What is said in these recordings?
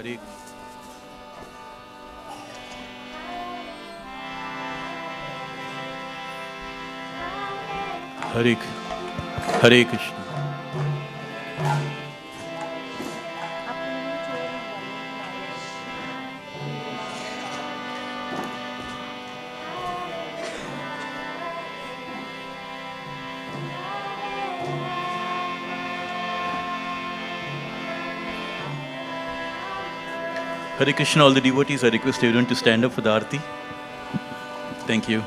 Hare Hare Hare Krishna. Hare Krishna, all the devotees, I request everyone to stand up for the Aarti. Thank you.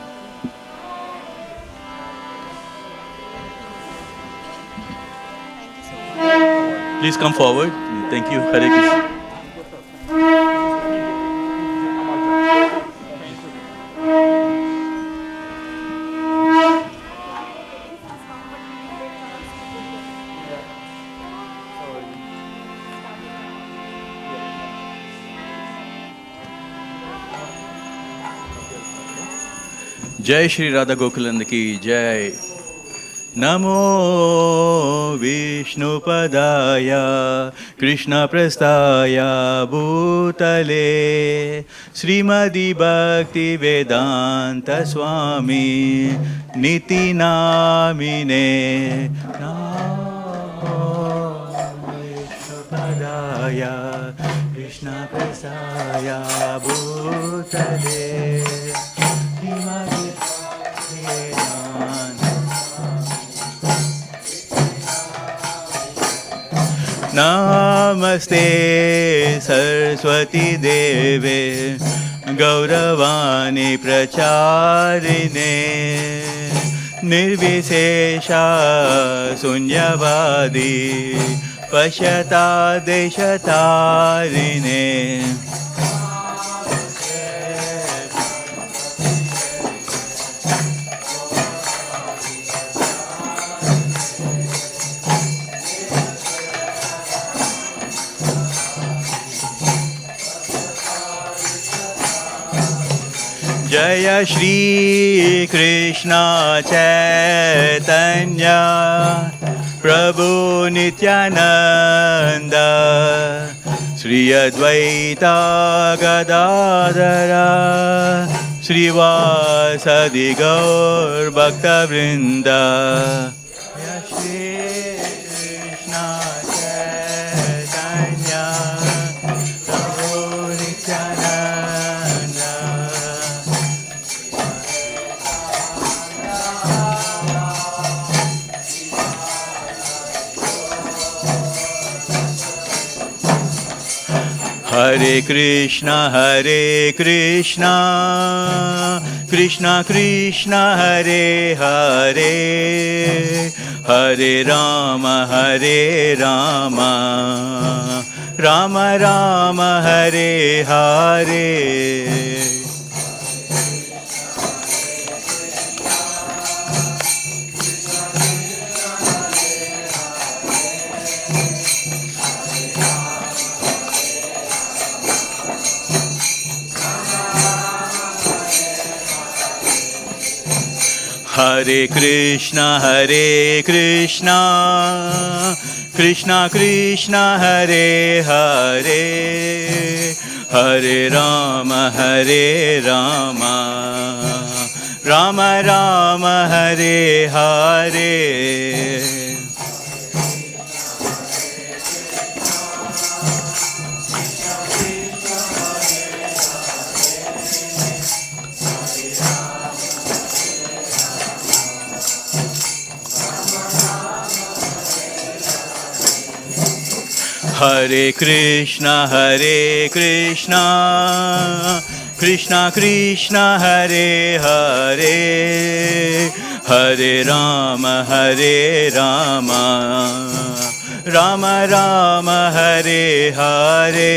Please come forward. Thank you. Hare Krishna. जय श्री राधा गोकुलंद की जय. नमो विष्णुपदाय कृष्णप्रस्थाय भूतले श्रीमद् भक्तिवेदांत स्वामी निति नामिने. नमो विष्णुपदाय कृष्णप्रस्थाय भूतले नमस्ते सरस्वती देवे गौरवाणी प्रचारिणे निर्विशेषा शून्यवादी पश्यता देशतारिणे. जय श्री कृष्ण चैतन्य प्रभु नित्यानंद श्री अद्वैता गदाधर श्रीवासदि गौर भक्तवृंद. जय श्री कृष्ण चैतन्य प्रभु Nityanand Hare Krishna Krishna Krishna Hare Hare Hare Rama Rama Rama Hare Hare. Hare Krishna Krishna Krishna Hare Hare Hare Rama Rama Rama Hare Hare. Hare Krishna Krishna Krishna Hare Hare Hare Rama Rama Rama Hare Hare.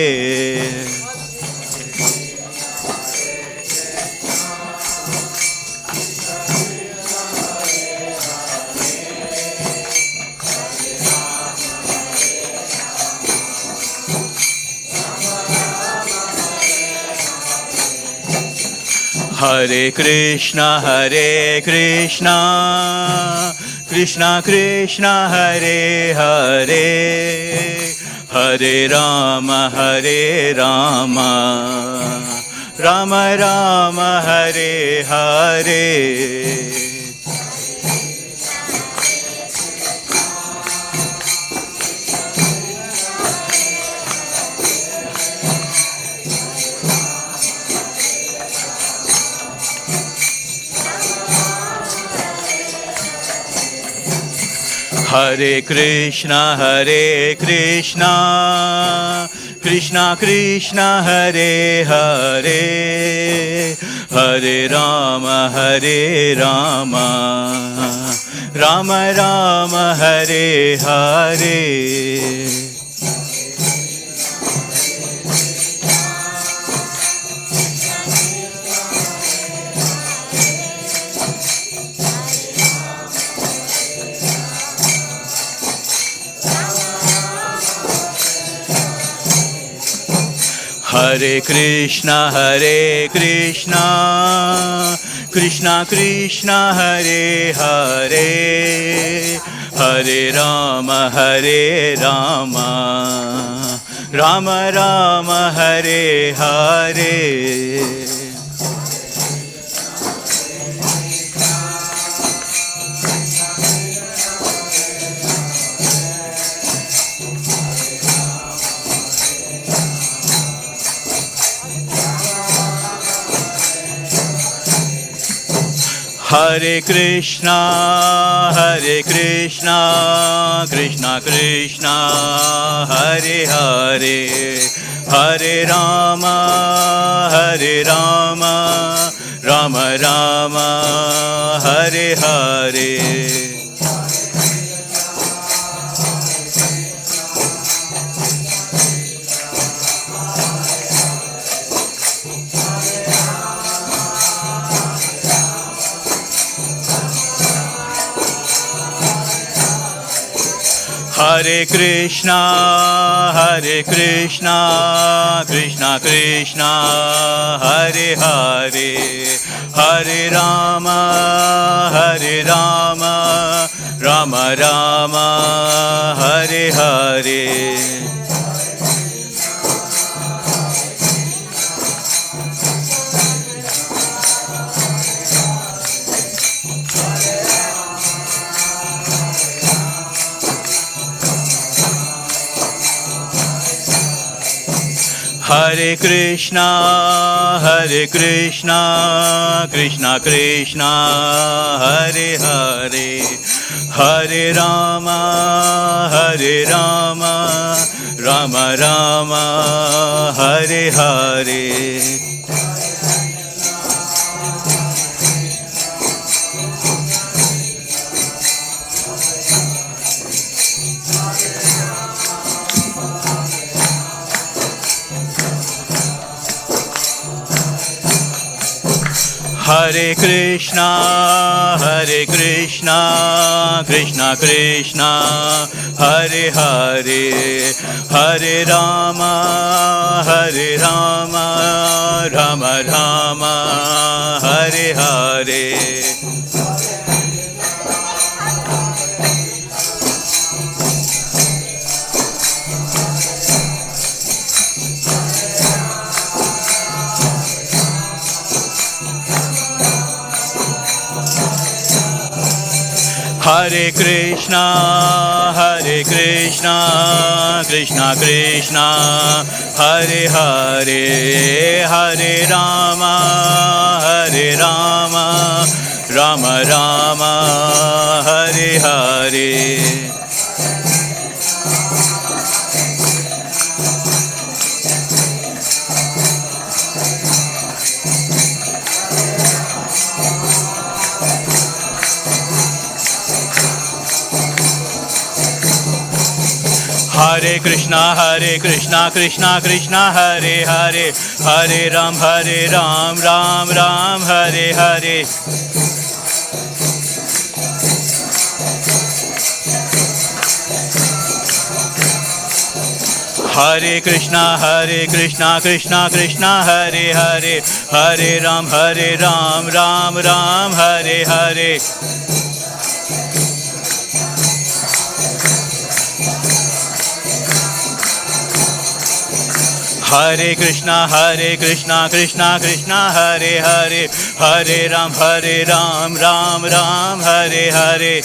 Hare Krishna Krishna Krishna Hare Hare Hare Rama, Hare Rama, Rama Rama, Hare Hare. Hare Krishna, Krishna Krishna, Hare Hare, Hare Rama, Rama Rama, Hare Hare. Hare Krishna, Krishna Krishna, Hare Hare, Hare Rama, Rama Rama, Hare Hare. Hare Krishna, Krishna Krishna, Hare Hare, Hare Rama, Rama Rama, Hare Hare. Hare Krishna, Krishna Krishna, Hare Hare, Hare Rama, Rama Rama, Hare Hare. Hare Krishna, Krishna Krishna, Hare Hare, Hare Rama, Rama Rama, Hare Hare. Hare Krishna, Krishna Krishna, Hare Hare, Hare Rama, Rama Rama, Hare Hare. Hare Krishna, Krishna Krishna, Hare Hare, Hare Rama, Rama Rama, Hare Hare. Hare Krishna, Krishna Krishna, Hare Hare, Hare Ram, Ram Ram, Hare Hare. Hare Krishna, Krishna Krishna, Hare Hare, Hare Ram, Ram Ram, Hare Hare. Hare Krishna, Krishna Krishna, Hare Hare, Hare Ram, Ram Ram, Hare Hare.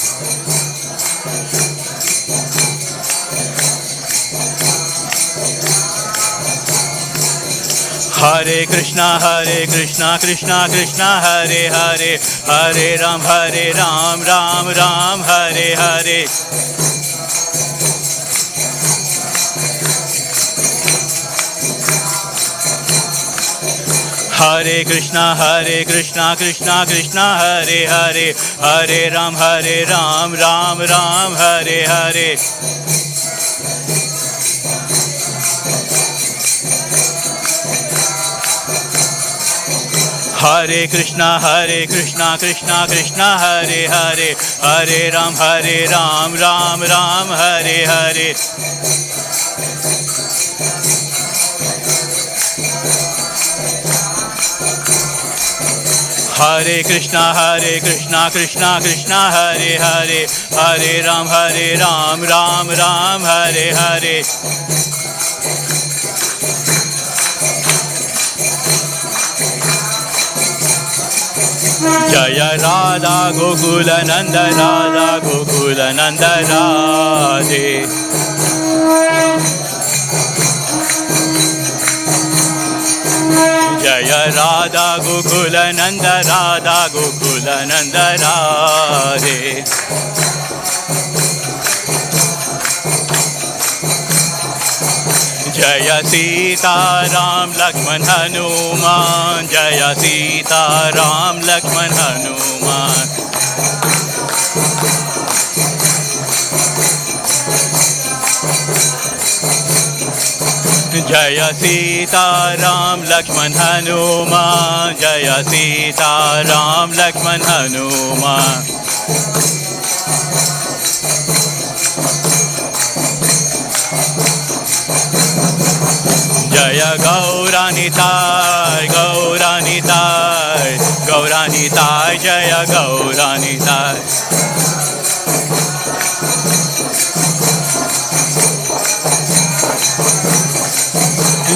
Hare Krishna, Krishna Krishna, Hare Hare, Hare Ram, Ram Ram, Hare Hare. Hare Krishna, Krishna Krishna, Hare Hare, Hare Ram, Ram Ram, Hare Hare. Hare Krishna, Krishna Krishna, Hare Hare, Hare Ram, Ram Ram, Hare Hare. Hare Krishna, Krishna Krishna, Hare Hare, Hare Ram, Ram Ram, Hare Hare. Jaya Radha Gokula Nanda, Radha Gokula Nanda Radhe. Jaya Radha Gokula Nanda, Radha Gokula Nanda Radhe. Jaya Sita Ram Lakshman Hanuman, Jaya Sita Ram Lakshman Hanuman. Jaya Sita Ram Lakshman Hanuman, Jaya Sita Ram Lakshman Hanuman. Jaya Gauranitai, Gauranitai, Gauranitai, Jaya Gauranitai.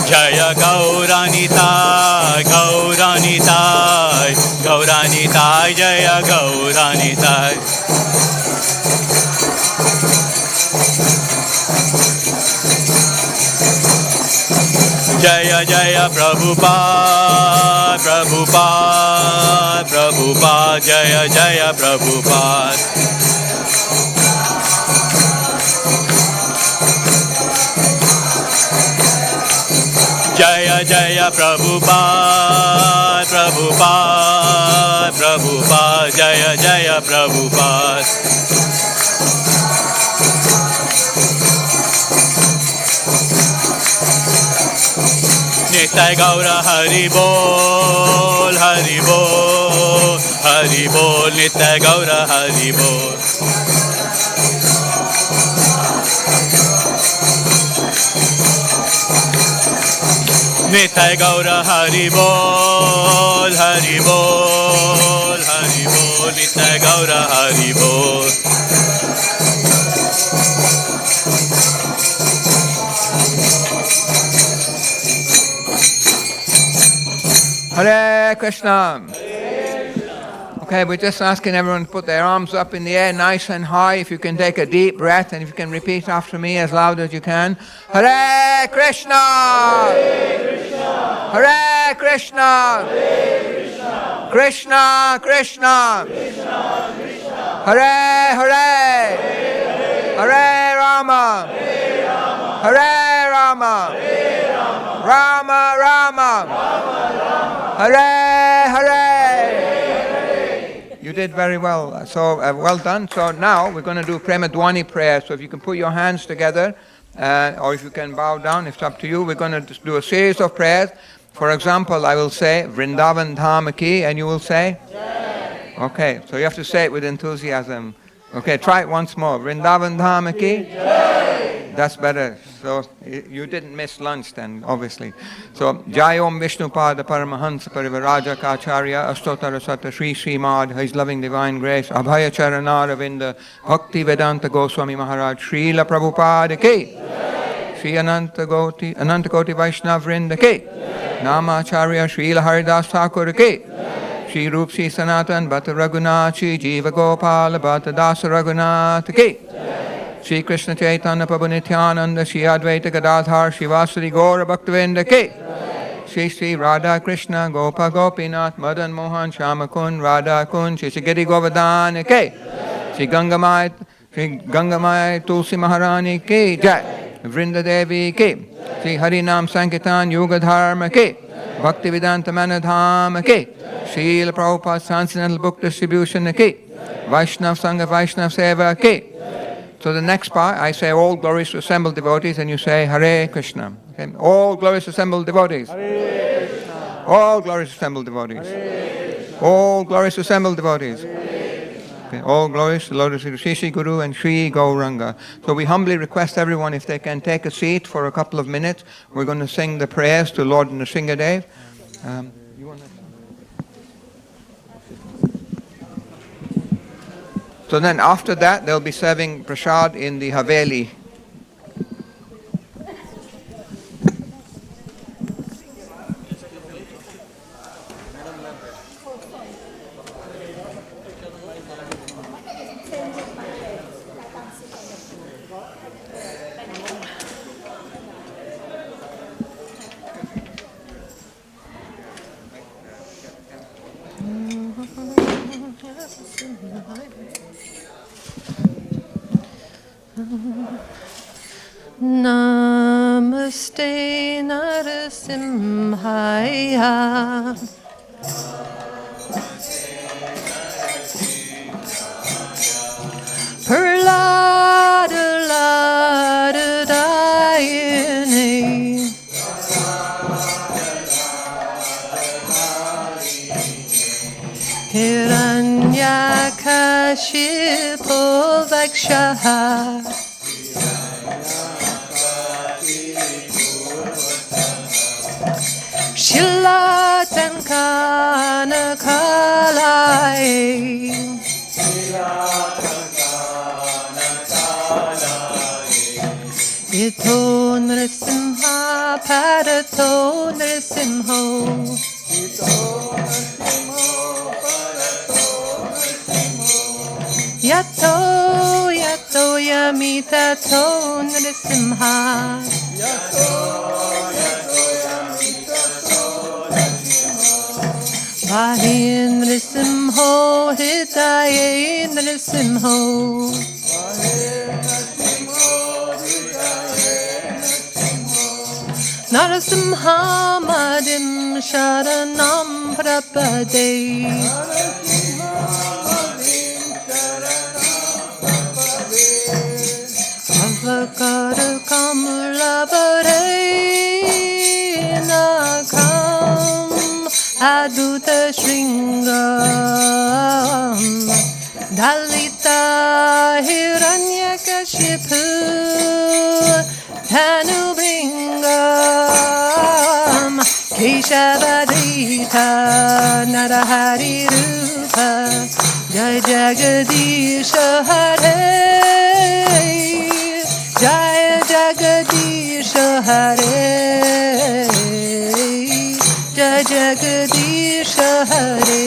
Jaya Gauranitai, Gauranitai, Gauranitai, Jaya Gauranitai. Jaya Jaya Prabhupada, Prabhupada, Prabhupada, Jaya Jaya Prabhupada. Jaya Jaya Prabhupada, Prabhupada, Prabhupada, Jaya Jaya Prabhupada. Nitai Gaura Hari Bol, Hari Bol, Hari Bol, Nitai Gaura Hari Bol. Nitai Gaura Hari Bol, Hari Bol, Hari Bol, Nitai Gaura Hari Bol. Hare Krishna. Okay, we're just asking everyone to put their arms up in the air nice and high. If you can take a deep breath and if you can repeat after me as loud as you can. Hare Krishna. Hare Krishna. Hare Krishna. Krishna Krishna. Krishna Krishna. Hare Hare. Hare Rama. Hare Rama. Rama Rama. Hare Hare. You did very well. So well done. So now we're going to do Premadwani prayer. So if you can put your hands together, or if you can bow down, it's up to you. We're going to do a series of prayers. For example, I will say Vrindavan Dham Ki, and you will say? Jai. Okay, so you have to say it with enthusiasm. Okay, try it once more. Vrindavan Dham Ki. Jai. That's better. So you didn't miss lunch then, obviously. So Jai Om Vishnupada Paramahansa Parivaraja Kacharya Astotara Sata Sri Srimad, His Loving Divine Grace, Abhaya Charanaravinda, Bhaktivedanta Goswami Maharaj, Srila Prabhupada Ki. Shri Anantakoti Vaishnav Vrinda Ki, Namacharya Srila Haridas Thakur Ki, Shri Rup Shri Sanatan Bhatta Raghunath Shri Jiva Gopala Bhatta Dasa Raghunath Ki, Shri Krishna Chaitanya Prabhu Nityananda Shri Advaita Gadadhar Shri Vasudi Gaura Bhaktivedanta Ki, Shri Shri Radha Krishna Gopa Gopinath Madan Mohan Shamakun Radha Kun Shri Giri Govardhana Ki, Shri Gangamai Tulsi Maharani Ki Jai, Vrinda Devi Ki, Shri Harinam Sankirtan Yuga Dharma Ki, Bhaktivedanta Manor Ki, Srila Prabhupada Transcendental Book Distribution Ki, Vaishnav Sangha Vaishnav Seva Ki. So the next part, I say all glories to assembled devotees, and you say Hare Krishna. Okay? All glories to assembled devotees. Hare Krishna. All glories to assembled devotees. All glories to assembled devotees. Okay. All glories to Lord Sri Sri Guru and Sri Gauranga. So we humbly request everyone if they can take a seat for a couple of minutes. We're going to sing the prayers to Lord Nrsingadev. So then after that, they'll be serving prasad in the Haveli. Namaste Narasimhaya. Perlada lada dayane. Hiranyakashipo vakshaha. Shilatankana kalai. Ito nrsimha parato nrsimho. Yato yato yamitato nrsimha. Vahin nrsimho hitaye nrsimho. Narasimha madim sharanam prapade. Avakara kamlavare nakam aduta shringam. Dalita hiranyakashipu tanubringam. Keshavadita narahari rupa. Jai Jagadisha Hare. Jai Jagadisha Hare. Jai Jagadisha Hare.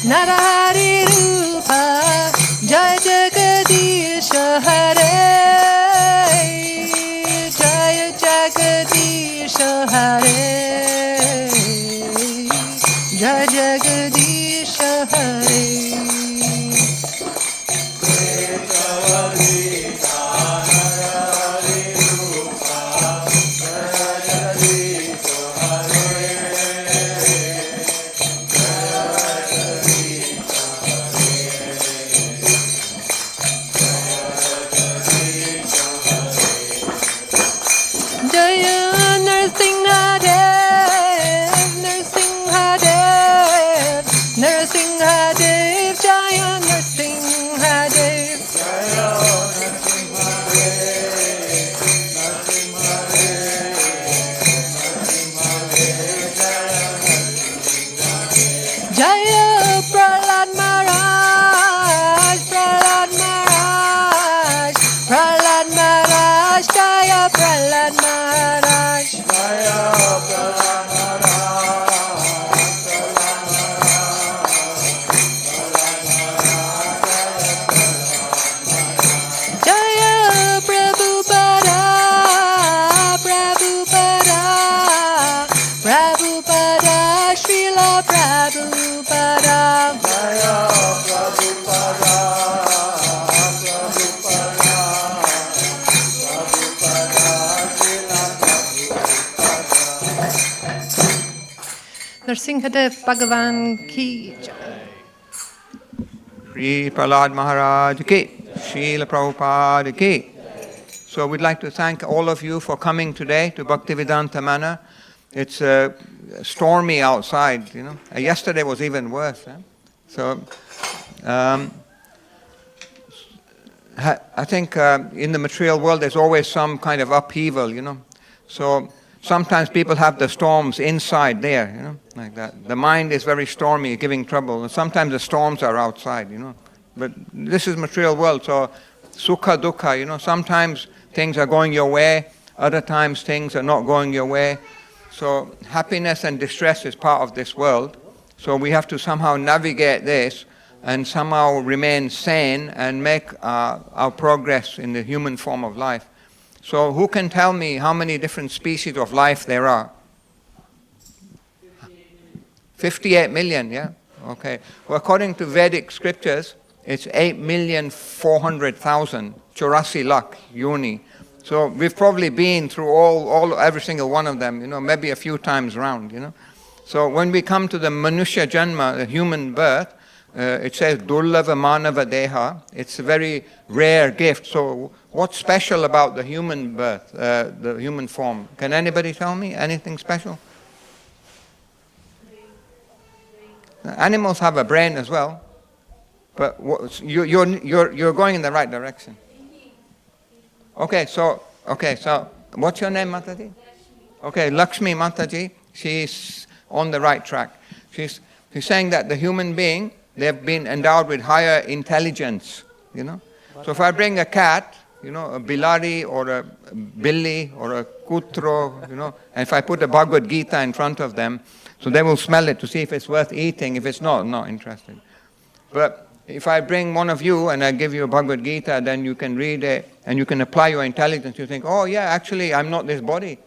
Narari Rupa Jai Jagadisha Hare. Jai Jagadisha Hare. Jai Jagadisha Hare. Narasimhadev, Jaya Narasimhadev. Jaya Prahlad Maharaj, Prahlad Maharaj, Prahlad Maharaj, Jaya Prahlad Maharaj. Jaya Prabhupada, Prabhupada, Prabhupada, Srila Prabhupada. Nrsimhadev Bhagavan ki jai. Sri Prahlad Maharaj ki, Srila Prabhupada ki. So we'd like to thank all of you for coming today to Bhaktivedanta Manor. It's stormy outside, you know. Yesterday was even worse. So I think in the material world there's always some kind of upheaval, you know. So sometimes people have the storms inside there, you know, like that. The mind is very stormy, giving trouble. And sometimes the storms are outside, you know. But this is material world, so sukha dukkha, you know. Sometimes things are going your way, other times things are not going your way. So happiness and distress is part of this world. So we have to somehow navigate this and somehow remain sane and make our progress in the human form of life. So who can tell me how many different species of life there are? 58 million, yeah? Okay. Well, according to Vedic scriptures, it's 8,400,000, 84 lakh, yoni. So we've probably been through every single one of them, you know, maybe a few times round, you know. So when we come to the Manusya Janma, the human birth, it says Durlava Manava Deha. It's a very rare gift. So what's special about the human birth, the human form? Can anybody tell me anything special? Animals have a brain as well, but you're going in the right direction. Okay, so what's your name, Mataji? Okay, Lakshmi Mataji. She's on the right track. She's saying that the human being, they've been endowed with higher intelligence, you know. So if I bring a cat, you know, a bilari or a billi or a kutro, you know, and if I put a Bhagavad Gita in front of them, so they will smell it to see if it's worth eating. If it's not interested. But if I bring one of you and I give you a Bhagavad Gita, then you can read it and you can apply your intelligence. You think, oh yeah, actually I'm not this body.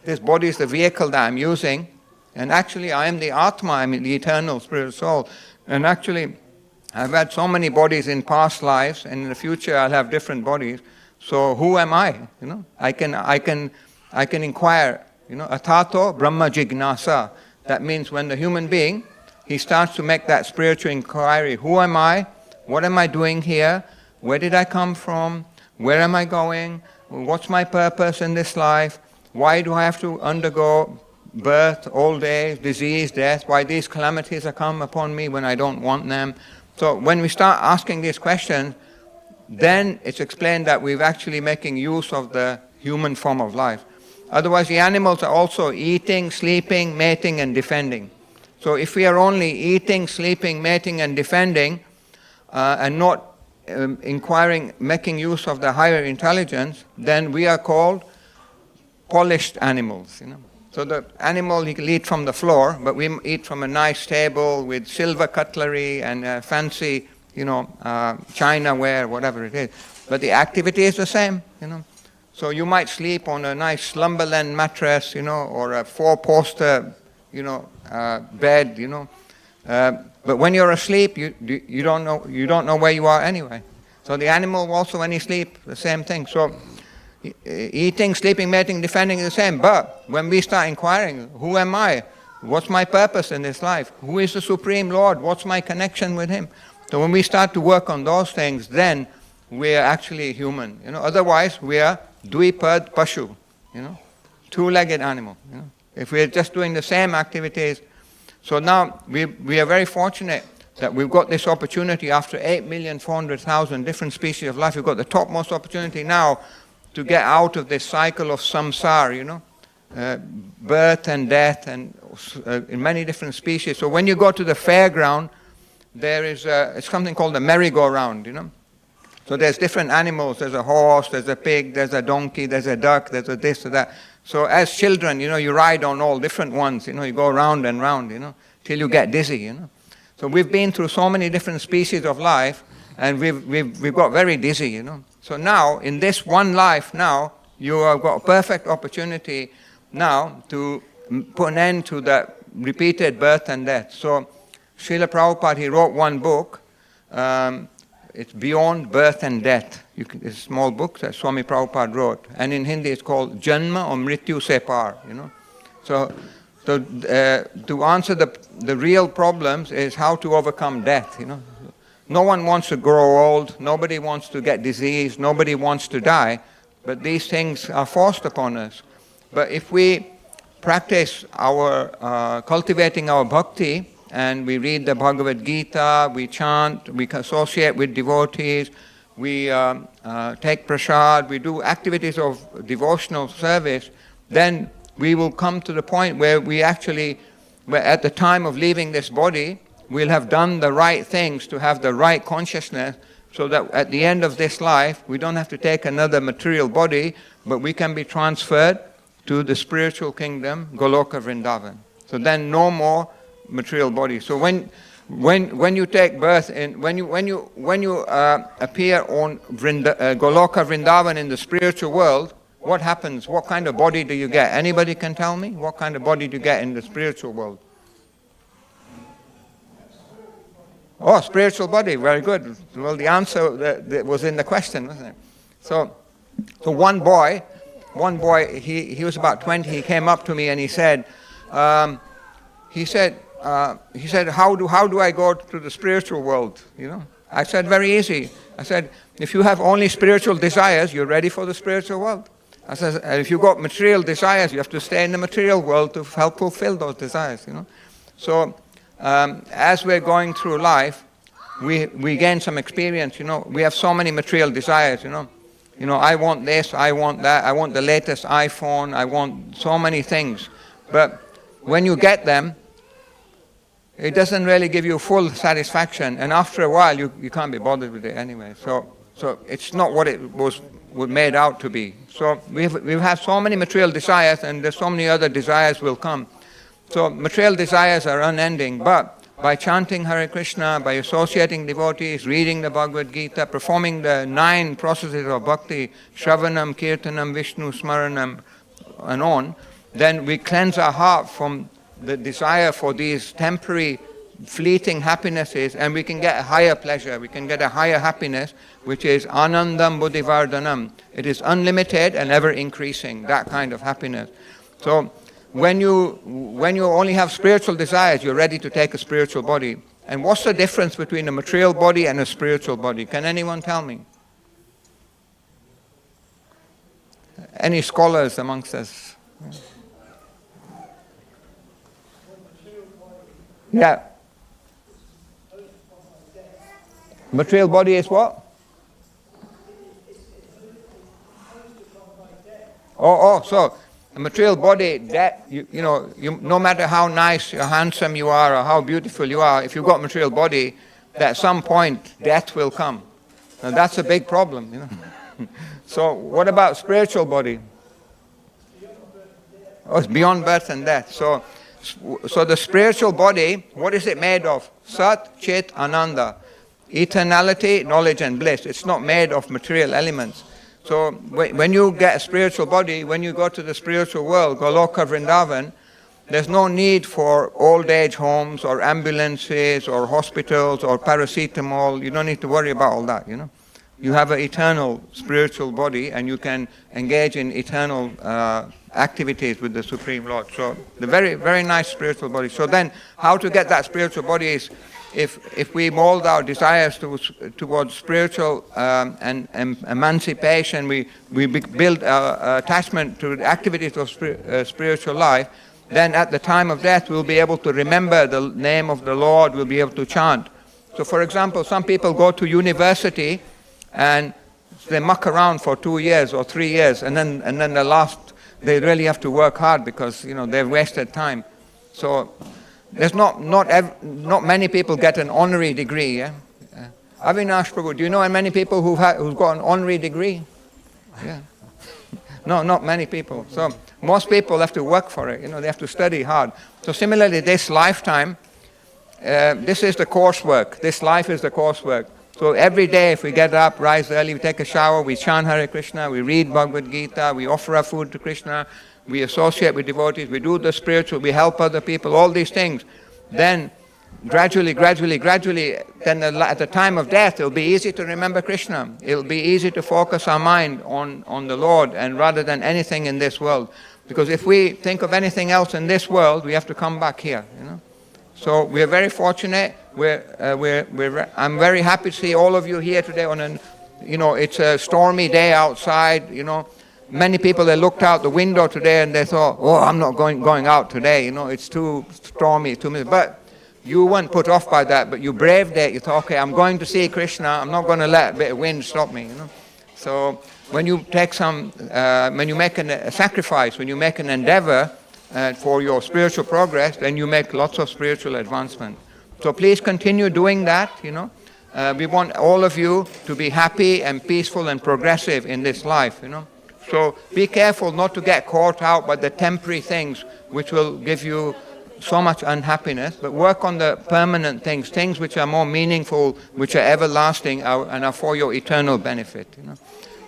This body is the vehicle that I'm using. And actually I am the Atma, I'm the eternal spirit soul. And actually I've had so many bodies in past lives, and in the future I'll have different bodies. So who am I? You know, I can inquire, you know, atato brahma jignasa. That means when the human being, he starts to make that spiritual inquiry. Who am I? What am I doing here? Where did I come from? Where am I going? What's my purpose in this life? Why do I have to undergo birth, old age, disease, death? Why these calamities are come upon me when I don't want them? So when we start asking these questions, then it's explained that we're actually making use of the human form of life. Otherwise, the animals are also eating, sleeping, mating, and defending. So if we are only eating, sleeping, mating, and defending, and not inquiring, making use of the higher intelligence, then we are called polished animals. You know. So the animal, he can eat from the floor, but we eat from a nice table with silver cutlery and fancy, you know, chinaware, whatever it is. But the activity is the same, you know. So you might sleep on a nice Slumberland mattress, you know, or a 4-poster, you know, bed, you know. But when you're asleep, you don't know where you are anyway. So the animal also, when he sleeps, the same thing. So eating, sleeping, mating, defending is the same. But when we start inquiring, who am I? What's my purpose in this life? Who is the Supreme Lord? What's my connection with Him? So when we start to work on those things, then we are actually human. You know, otherwise we are dvipad pashu, you know, two-legged animal. You know, if we are just doing the same activities. So now we are very fortunate that we've got this opportunity after 8,400,000 different species of life. We've got the topmost opportunity now to get out of this cycle of samsara, birth and death, and in many different species. So when you go to the fairground, there is it's something called the merry-go-round, So there's different animals. There's a horse, there's a pig, there's a donkey, there's a duck, there's a this or that. So as children, you ride on all different ones. You go round and round, till you get dizzy, So we've been through so many different species of life, and we've got very dizzy, So now, in this one life now, you have got a perfect opportunity now to put an end to that repeated birth and death. So Srila Prabhupada, he wrote one book. It's Beyond Birth and Death. It's a small book that Swami Prabhupada wrote. And in Hindi it's called Janma or Mrityu Se Par, So to answer the real problems is how to overcome death, No one wants to grow old. Nobody wants to get disease. Nobody wants to die. But these things are forced upon us. But if we practice our cultivating our bhakti, and we read the Bhagavad Gita, we chant, we associate with devotees, we take prasad, we do activities of devotional service, then we will come to the point where where at the time of leaving this body, we'll have done the right things to have the right consciousness, so that at the end of this life, we don't have to take another material body, but we can be transferred to the spiritual kingdom, Goloka Vrindavan. So then no more material body. So when you take birth when you appear on Goloka Vrindavan in the spiritual world, what happens? What kind of body do you get? Anybody can tell me? What kind of body do you get in the spiritual world? Oh, spiritual body. Very good. Well, the answer that was in the question, wasn't it? So one boy, he was about 20. He came up to me and he said, how do I go to the spiritual world? I said, very easy. I said, if you have only spiritual desires, you're ready for the spiritual world. I said, if you've got material desires, you have to stay in the material world to help fulfill those desires. So as we're going through life, we gain some experience. We have so many material desires. I want this, I want that, I want the latest iPhone, I want so many things. But when you get them, it doesn't really give you full satisfaction, and after a while you can't be bothered with it anyway. So it's not what it was made out to be. So we have so many material desires, and there's so many other desires will come. So material desires are unending, but by chanting Hare Krishna, by associating devotees, reading the Bhagavad Gita, performing the 9 processes of bhakti, Shravanam, Kirtanam, Vishnu, Smaranam, and on, then we cleanse our heart from the desire for these temporary, fleeting happinesses, and we can get a higher pleasure, we can get a higher happiness, which is Anandam Buddhivardhanam. It is unlimited and ever increasing, that kind of happiness. So when you only have spiritual desires, you're ready to take a spiritual body. And what's the difference between a material body and a spiritual body? Can anyone tell me? Any scholars amongst us? Yeah. Material body is what? So a material body, that you no matter how nice or handsome you are or how beautiful you are, if you've got material body, at some point death will come. Now that's a big problem, So what about spiritual body? Oh, it's beyond birth and death. So the spiritual body, what is it made of? Sat, Chit, Ananda. Eternality, knowledge and bliss. It's not made of material elements. So when you get a spiritual body, when you go to the spiritual world, Goloka Vrindavan, there's no need for old age homes or ambulances or hospitals or paracetamol. You don't need to worry about all that, You have an eternal spiritual body and you can engage in eternal activities with the Supreme Lord. So the very, very nice spiritual body. So then how to get that spiritual body is if we mold our desires towards spiritual and emancipation, we build attachment to the activities of spiritual life, then at the time of death we'll be able to remember the name of the Lord, we'll be able to chant. So for example, some people go to university and they muck around for 2 years or 3 years, and then they really have to work hard because they've wasted time. So there's not many people get an honorary degree. Yeah? Avinash Prabhu, do you know many people who've got an honorary degree? Yeah. No, not many people. So most people have to work for it. They have to study hard. So similarly, this lifetime, this is the coursework. This life is the coursework. So every day, if we get up, rise early, we take a shower, we chant Hare Krishna, we read Bhagavad Gita, we offer our food to Krishna, we associate with devotees, we do the spiritual, we help other people, all these things. Then gradually, then at the time of death, it'll be easy to remember Krishna. It'll be easy to focus our mind on the Lord, and rather than anything in this world. Because if we think of anything else in this world, we have to come back here. So we're very fortunate. I'm very happy to see all of you here today. It's a stormy day outside. Many people, they looked out the window today and they thought, "Oh, I'm not going out today. It's too stormy, too much." But you weren't put off by that. But you braved it. You thought, "Okay, I'm going to see Krishna. I'm not going to let a bit of wind stop me." So when you when you make a sacrifice, when you make an endeavor for your spiritual progress, then you make lots of spiritual advancement. So please continue doing that. We want all of you to be happy and peaceful and progressive in this life. So be careful not to get caught out by the temporary things which will give you so much unhappiness, but work on the permanent things which are more meaningful, which are everlasting and are for your eternal benefit.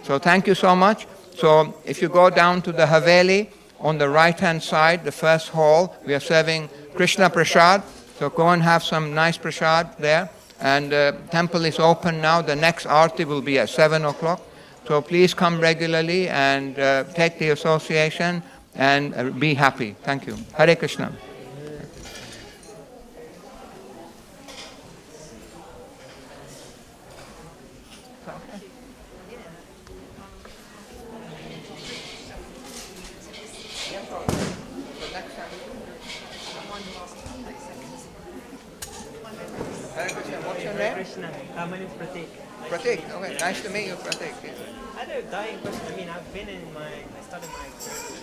So thank you so much. So if you go down to the Haveli, on the right-hand side, the first hall, we are serving Krishna Prasad. So go and have some nice Prasad there. And the temple is open now. The next Aarti will be at 7 o'clock. So please come regularly and take the association and be happy. Thank you. Hare Krishna. Krishna. My name is Pratik. Pratik, okay, nice to meet you, Pratik. Yeah. I had a dying question. I've been I started my career.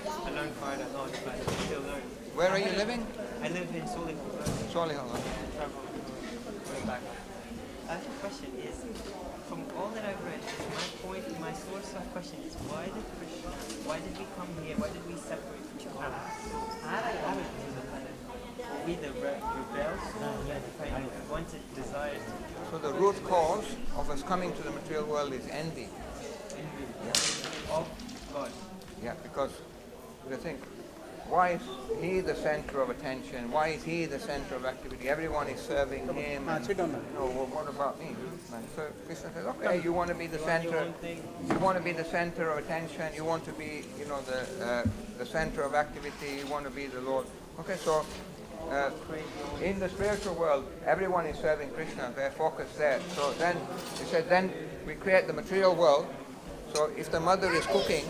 I learned quite a lot, but I still learn. Where are you living? I live in Solihull. Solihull. Travel going back. The question is, from all that I've read, my source of question is, why did we come here? Why did we separate from each other? I haven't we the rebels that kind of wanted, desired. So the root cause of us coming to the material world is envy. Of God. Yeah, because they think, why is he the center of attention? Why is he the center of activity? Everyone is serving him. Well, what about me? And so Krishna says, okay, you want to be the center. You want to be the center of attention. You want to be, the center of activity. You want to be the Lord. Okay, so. In the spiritual world, everyone is serving Krishna, they're focused there. So then, he said, then we create the material world. So if the mother is cooking,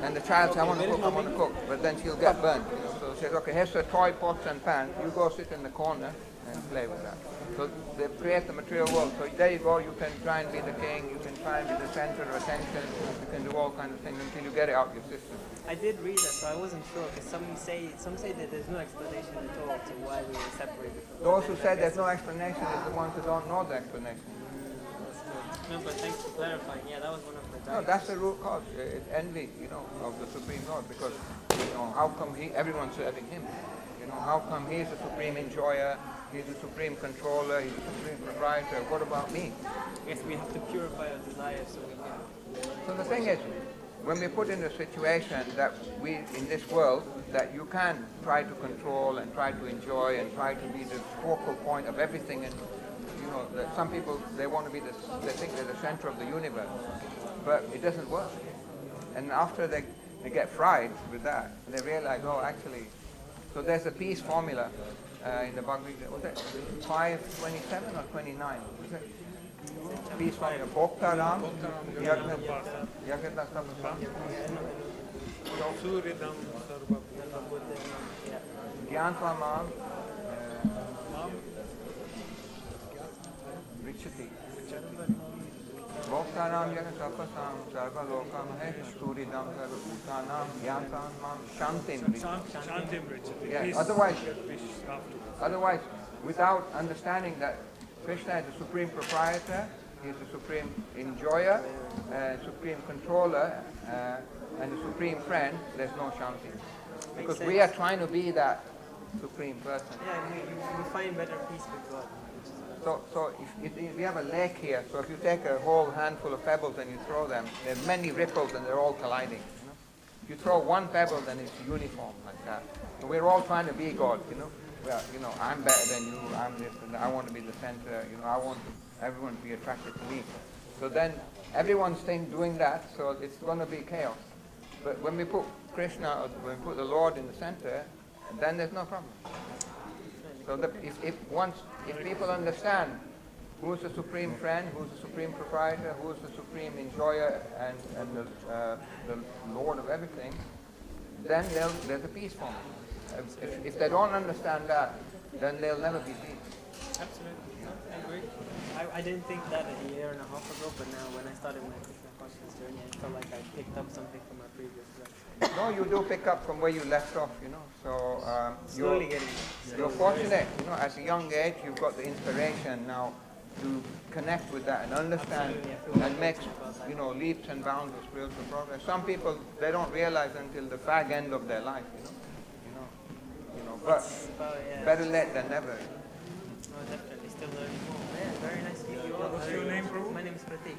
and the child says, I want to cook, but then she'll get burnt. So she says, okay, here's the toy pots and pans, you go sit in the corner and play with that. So they create the material world. So there you go, you can try and be the king, you can try and be the center of attention, you can do all kinds of things until you get it out of your system. I did read that, so I wasn't sure, because some say that there's no explanation at all to why we were separated. Those who say there's no explanation is the ones who don't know the explanation. No, but thanks for clarifying. Yeah, that was one of the No, that's the root cause. It's envy, of the Supreme Lord, because, how come everyone's serving him? How come he's the supreme enjoyer, he's the supreme controller, he's the supreme proprietor? What about me? I guess we have to purify our desires so we can. So the thing is, when we're put in a situation that in this world, that you can try to control and try to enjoy and try to be the focal point of everything, and that some people, they want to be they think they're the center of the universe, but it doesn't work. And after they get fried with that, they realize, oh, actually, so there's a peace formula in the Bhagavad Gita. Was it 5:27 or 29? Was it? Peace formula. Bhoktaram. Suridam Sarva Gyantlamam Richati. Bhoktaram Yagasapasam Sarva Lokam Hesha Suridam Sarva Bhutanam Gyantamam Shantim Richati. Shantim Richati. Yeah, otherwise, without understanding that Krishna is the supreme proprietor, he is the supreme enjoyer, supreme controller, and the supreme friend, there's no Shanti. Because we are trying to be that supreme person. Yeah, we find better peace with God. So if you have a lake here, so if you take a whole handful of pebbles and you throw them, there are many ripples and they're all colliding. You know? If you throw one pebble, then it's uniform like that. So we're all trying to be God, you know. Well, you know, I'm better than you, I'm this, and I want to be the center, you know, I want everyone to be attracted to me. So then everyone's doing that, so it's going to be chaos. But when we put Krishna, or when we put the Lord in the center, then there's no problem. So if people understand who's the supreme friend, who's the supreme proprietor, who's the supreme enjoyer, and the Lord of everything, then there's a peace for them. If they don't understand that, then there'll never be peace. Absolutely. No, I agree. I didn't think that a year and a half ago, but now when I started my Krishna consciousness journey, I felt like I picked up something from my previous life. No, you do pick up from where you left off, you know. So Slowly getting you're fortunate, you know, at a young age you've got the inspiration now to connect with that and understand and make, you know, leaps and bounds of spiritual progress. Some people, they don't realize until the fag end of their life, you know. But better late than never. No, definitely. Still learning more. Yeah, very nice to meet you all. What's your name, bro? My name is Pratik.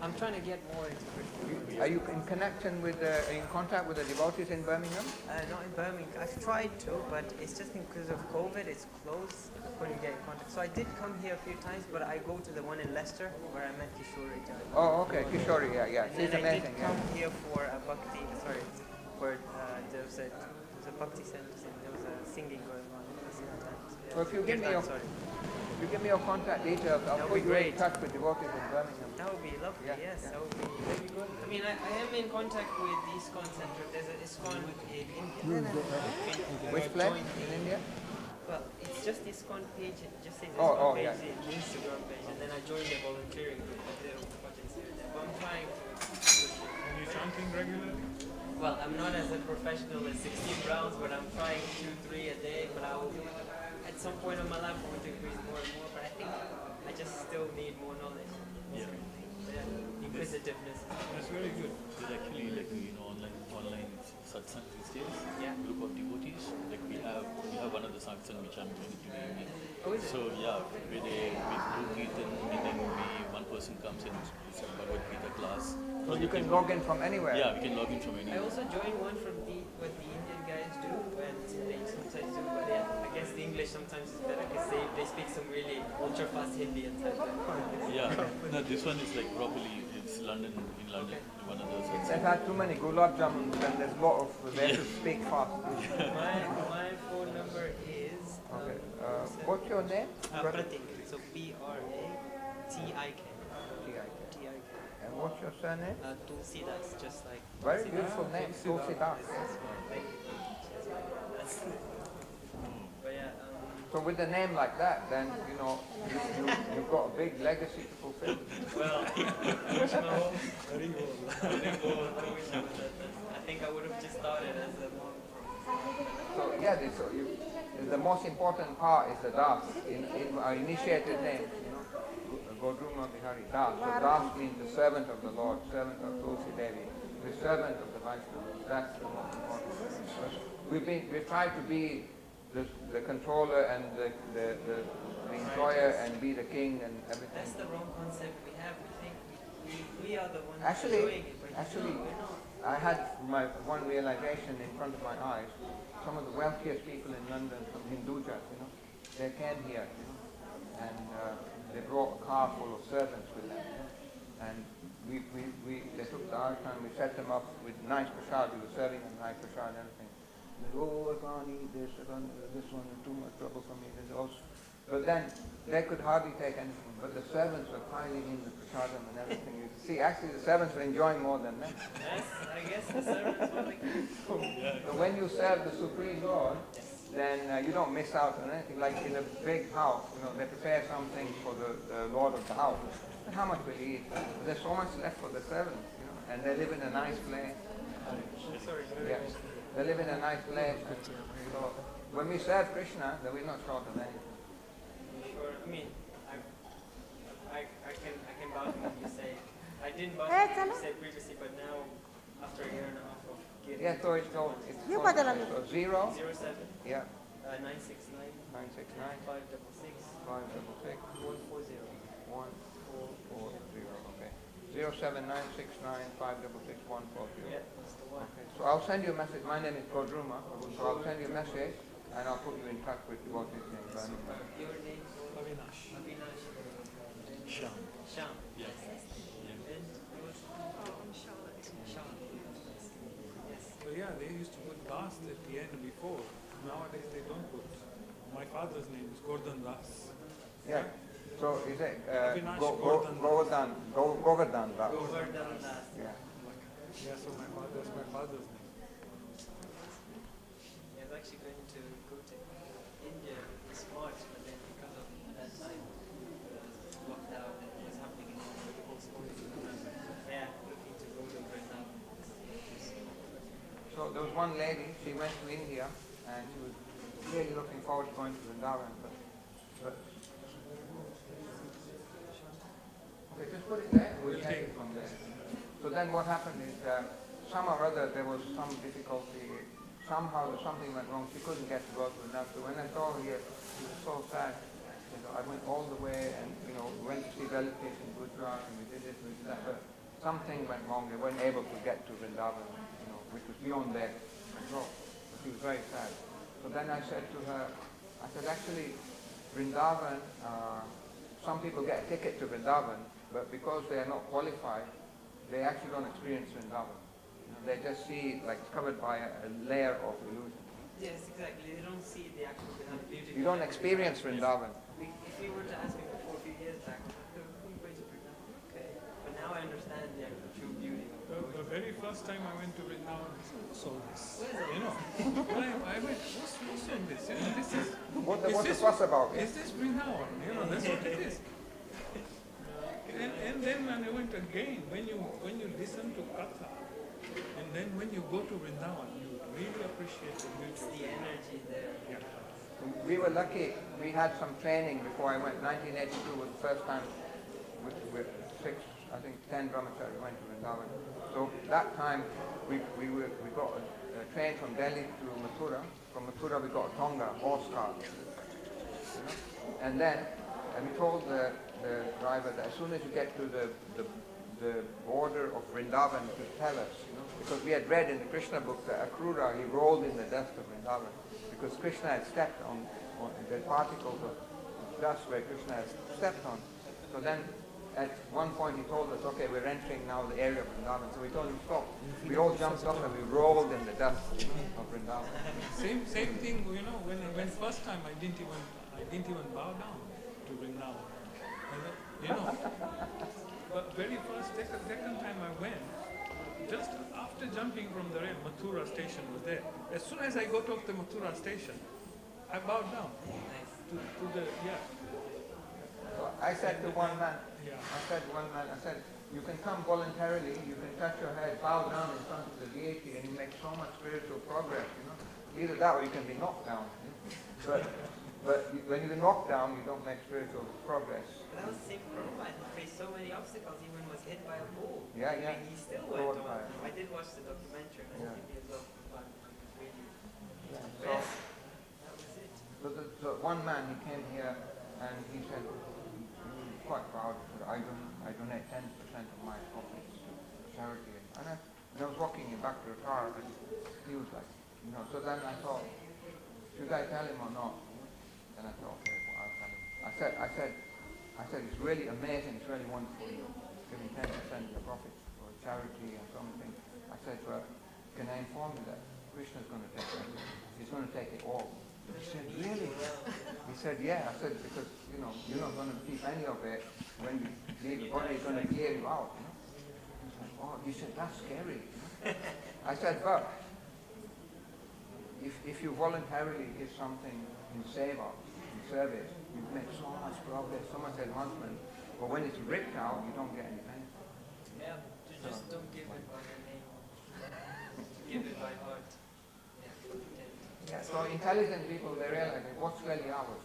I'm trying to get more into Krishna. Are you in connection with, are you in contact with the devotees in Birmingham? Not in Birmingham. I've tried to, but it's just because of COVID, it's closed. I couldn't get in contact. So I did come here a few times, but I go to the one in Leicester where I met Kishore. Oh, okay, Kishori, yeah. And She's then I amazing, did come here for a bhakti, for there was a bhakti center, and there was a singing going on at the same time. So, yeah. Well, if you give me your, Sorry. if you give me your contact details, I'll That put would be you in great. touch with devotees in Birmingham. That would be lovely, Yeah, yes, yeah. that would be very good. I mean, I am in contact with the ISKCON Center. There's an ISKCON in India. Which place in India? Well, it's just ISKCON page, it just says Oh, ISKCON yeah. page, the Instagram page, and then I joined the volunteering group of the projects here and there. But I'm trying to push it. And you chanting regularly? Well, I'm not as a professional as 16 rounds, but I'm trying 2-3 a day. But I will, at some point in my life, I want to increase more and more. But I think I just still need more knowledge. Yeah. Inquisitiveness. That's very good. There's actually like online satsang these days. Yeah. Group of devotees. Like we have one of the satsang which I'm going to be doing. Oh, is it? So yeah, we do Kirtan and then one person comes and it's a Bhagavad Gita class. So you can log in from anywhere. Yeah, we can log in from I anywhere. also joined one from what the Indian guys do, and they sometimes do, but yeah, I guess the English sometimes is better because they speak some really ultra fast Hindi and stuff. Yeah. No, this one is like properly. It's London in London. One of those. They've had too many gulab jamuns and there's a lot of, they have to speak fast. My phone number is Okay. What's your name? Pratik. So Pratik. T-I-K. And what's your surname? Tulsidas, just like. Very beautiful name, Tulsidas. Thank you. But yeah, So with a name like that, then, you know, you've got a big legacy to fulfill. well, I think I would have just started as a monk. So yeah, the most important part is the Das, in our initiated name, you know, Godruma Bihari Das. So Das means the servant of the Lord, servant of Tulsi Devi, the servant of the Vaishnavas. That's the most important. We've tried to be the controller and the enjoyer and be the king and everything. That's the wrong concept we have. We think we are the ones Actually, doing it, but we're not. I had my one realization in front of my eyes. Some of the wealthiest people in London, some Hindujas, you know, they came here, you know, and they brought a car full of servants with them, you know, and they took the ashram, we set them up with nice prasad, we were serving them nice prasad and everything. They, oh, I can't eat this, I can't, this one is too much trouble for me. This also. But then they could hardly take anything, but the servants were piling in the prasadam and everything. You see, actually the servants were enjoying more than them. Yes, I guess the servants were like, So when you serve the Supreme Lord, then you don't miss out on anything. Like in a big house, they prepare some things for the Lord of the house. But how much will he eat? But there's so much left for the servants, and they live in a nice place. Yes, they live in a nice place. So when we serve Krishna, then we're not short of anything. sure. I mean, I can vouch for what you say. I didn't vouch for what you said previously, but now, after a year and a half of getting Yeah, so it's 0, 07, yeah, 969 969 566 566 140. 1440. Okay. 07969 566 140. Yeah, that's the one. Okay. So I'll send you a message. My name is Kodruma. So I'll send you a message and I'll put you in touch with what his name is. Your name? Avinash. Avinash. Sham. Sham. Yes. And yours? Sham. Yes. So yeah, they used to put Das at the end before. Nowadays they don't put. My father's name is Gordon Das. Yeah. So is it Avinash Govardhan Das? Govardhan Das. Yeah. Yeah, so my father's name. I was actually going to go to India this March, but then because of that time, lockdown and what was happening in India, the whole story. Yeah, looking to go to Vrindavan. So there was one lady, she went to India and she was really looking forward to going to Vrindavan, but okay, just put it there, we'll take it from there. So then what happened is some or other there was some difficulty, somehow something went wrong, she couldn't get to go to Vrindavan. So when I saw her here, she was so sad. I went all the way and went to see relatives in Gujarat and we did this, we did that, but something went wrong, they weren't able to get to Vrindavan, which was beyond their control. So she was very sad. So then I said to her, I said, actually, Vrindavan, some people get a ticket to Vrindavan, but because they are not qualified, they actually don't experience Vrindavan. They just see it like covered by a layer of illusion. Yes, exactly. They don't see the actual beauty. You don't experience Vrindavan. If you were to ask me before a few years back, who are you going to Vrindavan? Okay. But now I understand the actual true beauty of it. The very first time I went to Vrindavan, I saw this. What is it? I went, what's on this? This is. What's the fuss about? Is this Vrindavan? That's what it is. And then when I went again, when you listen to Katha, and then when you go to Vrindavan, you really appreciate the beauty. It's the energy there. Yeah. We were lucky, we had some training before I went. 1982 was the first time with 10 brahmacharis went to Vrindavan. So that time we got a train from Delhi to Mathura. From Mathura we got a Tonga horse cart. And then we told the driver that as soon as you get to the border of Vrindavan to tell us, because we had read in the Krishna book that Akrura, he rolled in the dust of Vrindavan, because Krishna had stepped on the particles of dust where Krishna had stepped on. So then at one point he told us, okay, we're entering now the area of Vrindavan. So we told him stop. We all jumped up and we rolled in the dust of Vrindavan. Same thing, when first time I didn't even bow down to Vrindavan. But very first, second time I went, just after jumping from the rail, Mathura station was there. As soon as I got off the Mathura station, I bowed down to the, yeah. So I said to one man, Yeah. I said, you can come voluntarily, you can touch your head, bow down in front of the deity, and you make so much spiritual progress, Either that or you can be knocked down. But when you're knocked down, you don't make spiritual progress. But that was the same Prabhupada. He faced so many obstacles, even was hit by a bull. Yeah. I mean, he still Lord went on. fire. I did watch the documentary, and I Yeah. think he was really. So, Yes, that was it. so one man, he came here and he said, he was quite proud, he said, I donate 10% of my profits to charity. And I was walking him back to the car and he was like, so then I thought, should I tell him or not? Then I thought, okay, well, I'll tell him. I said, it's really amazing, it's really wonderful, giving 10% of your profits for charity and something. I said, well, can I inform you that Krishna's going to take it? He's going to take it all. He said, really? He said, yeah. I said, because, you're not going to keep any of it when you leave the body, it's going to clear you out, He said, oh, he said, that's scary. I said, but if you voluntarily give something in seva, in service, you make so much progress, so much advancement, but when it's ripped out, you don't get any benefit. Yeah, just don't give it by the name. Give it by heart. Yeah, so intelligent people, they realize what's really ours.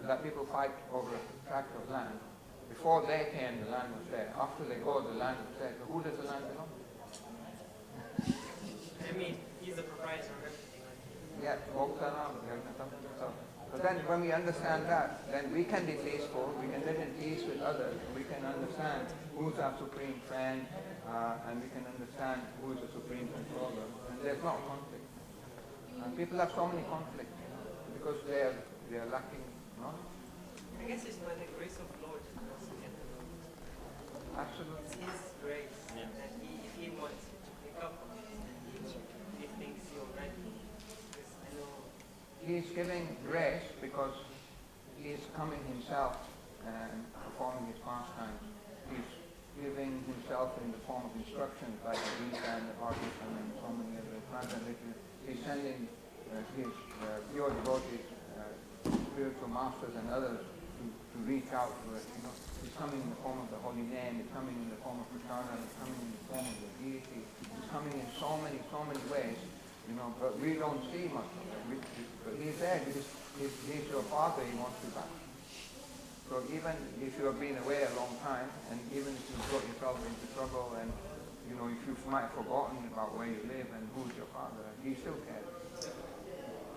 That people fight over a tract of land. Before they came, the land was there. After they go, the land was there. So who does the land belong to? I mean, he's the proprietor of everything. Yeah, so then when we understand that, then we can be peaceful, we can live in peace with others, we can understand who's our supreme friend, and we can understand who is the supreme controller, and there's no conflict. And people have so many conflicts because they are lacking knowledge. I guess it's by the grace of Lord that we also get to know. Absolutely. It's His grace. And if He wants you to pick up on it, then He thinks you're ready. Because I know. He's giving grace because he is coming himself and performing his pastimes. He's giving himself in the form of instructions like the Gita and the Bhagavatam and so many other translations. He's sending his pure devotees, spiritual masters and others to reach out to us. He's coming in the form of the holy name. He's coming in the form of Prasada. He's coming in the form of the deity. He's coming in so many ways. But we don't see much of it. But he's there. He's your father. He wants you back. So even if you have been away a long time, and even if you've got yourself into trouble, and if you might have forgotten about where you live and who's your father, he still cares.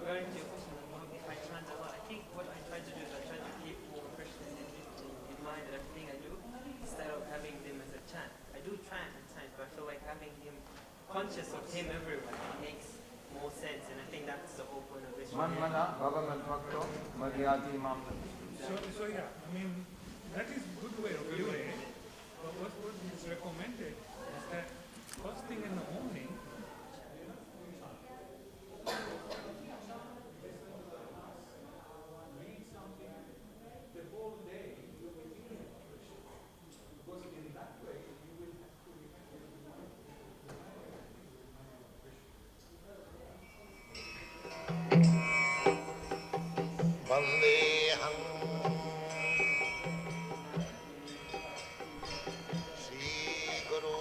Regarding to your question about if I chant a lot, I think what I try to do is I try to keep Krishna in mind in everything I do, instead of having them as a chant. I do chant at times, but I feel like having him conscious of him everywhere makes more sense, and I think that's the whole point of this. Man mana bhavaman bhakto madhyadi mam. So yeah, I mean, that is a good way of doing it. But what is recommended is that first thing in the morning, read something the whole day you will be in Krishna. Because in that way you will actually Vandeham Shri Guru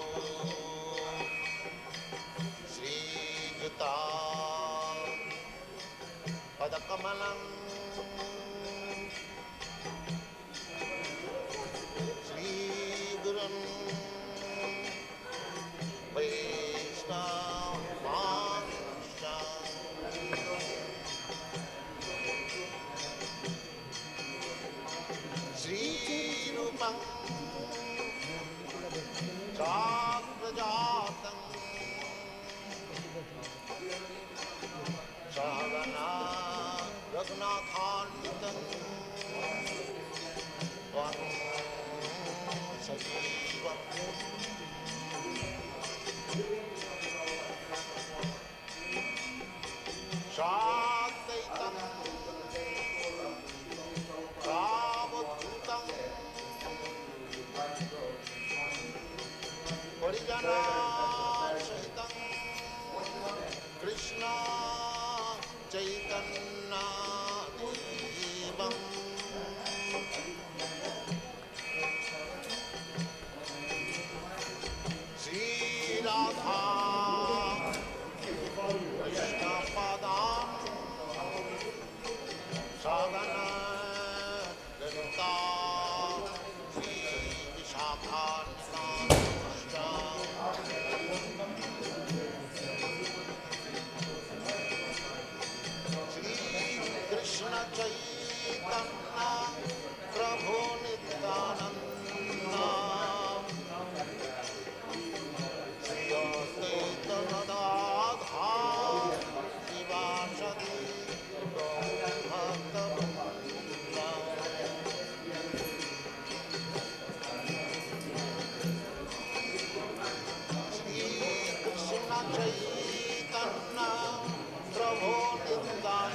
Shri Juta Padakamalam Shri Gurun Vaishnava Shri Rupam Chakrajatam Shagana Ragnathanvitam Vam Sajivam Shadaitam Savadhutam Parijana Sahitam Krishna Chaitanya Devam Sri Radha Krishna Padam Sadhana Lalita Sri Vishakhanita Sri Krishna Chaitanya Prabhu Nityananda Sri Advaita Gadadhar Sivasadi Krishna Chaitanya Prabhu Nityananda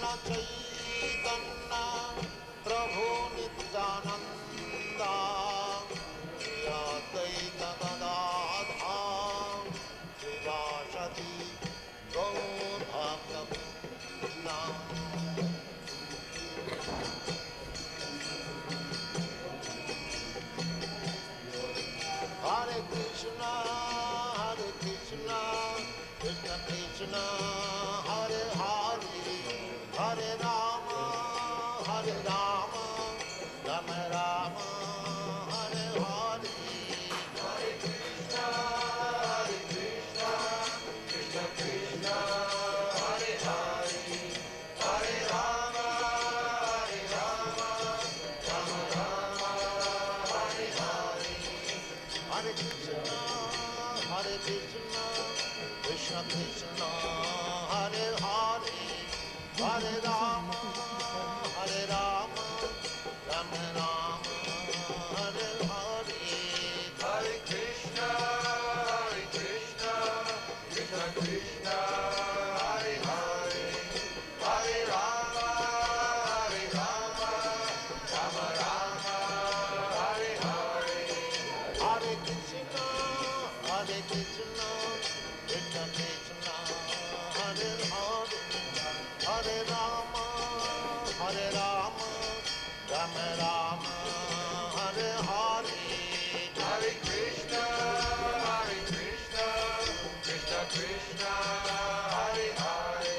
Krishna Chaitanya Prabhu Nityananda Shri Advaita Gadadha Srivasati Gaur Bhaktivedanta Hare Krishna, Krishna Krishna, Hare Hare, Hare Rama, Rama Rama, Hare Hare. Hare Krishna, Krishna Krishna, Hare Hare, Hare Rama, Rama Rama, Hare Hare. Hare Krishna, Krishna Krishna, Hare Hare, Hare Rama, Rama Rama, Hare Hare. Hare Krishna, Krishna Krishna, Hare Hare, Hare Rama, Rama Rama, Hare Hare. Hare Krishna, Krishna Krishna, Hare Hare, Hare Rama, Rama Rama, Hare Hare. Hare Krishna, Krishna Krishna, Hare Hare,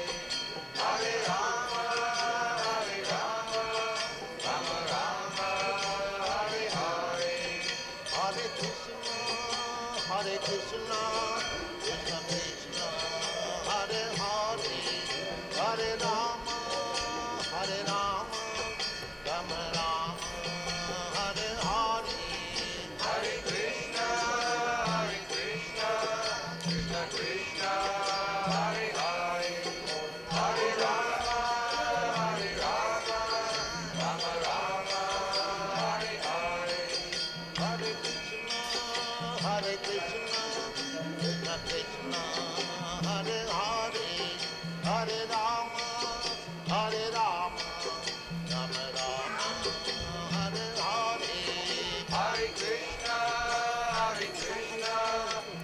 Hare Rama, Rama Rama, Hare Hare. Hare Krishna, Krishna Krishna, Hare Hare, Hare Rama, Rama Rama, Hare Hare. Hare Krishna, Krishna Krishna, Hare Hare, Hare Rama, Rama Rama, Hare Hare. Hare Krishna, Krishna Krishna, Hare Hare, Hare Rama, Rama Rama, Hare Hare. Hare Krishna, Krishna Krishna, Hare Hare, Hare Rama, Rama Rama, Hare Hare. Hare Krishna,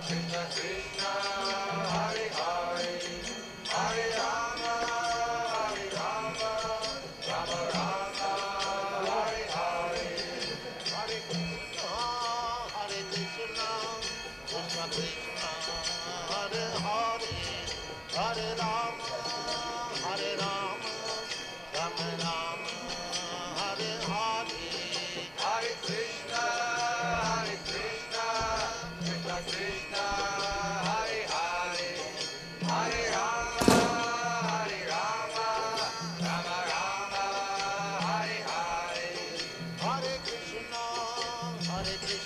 Krishna Krishna, Hare Hare, Hare Rama, Rama Rama, Hare Hare. Hare Krishna, Krishna Krishna, Hare Hare, Hare Rama, Rama Rama, Hare Hare. Hare Krishna, Krishna Krishna, Hare Hare, Hare Rama, Rama Rama, Hare Hare. Hare Krishna, Krishna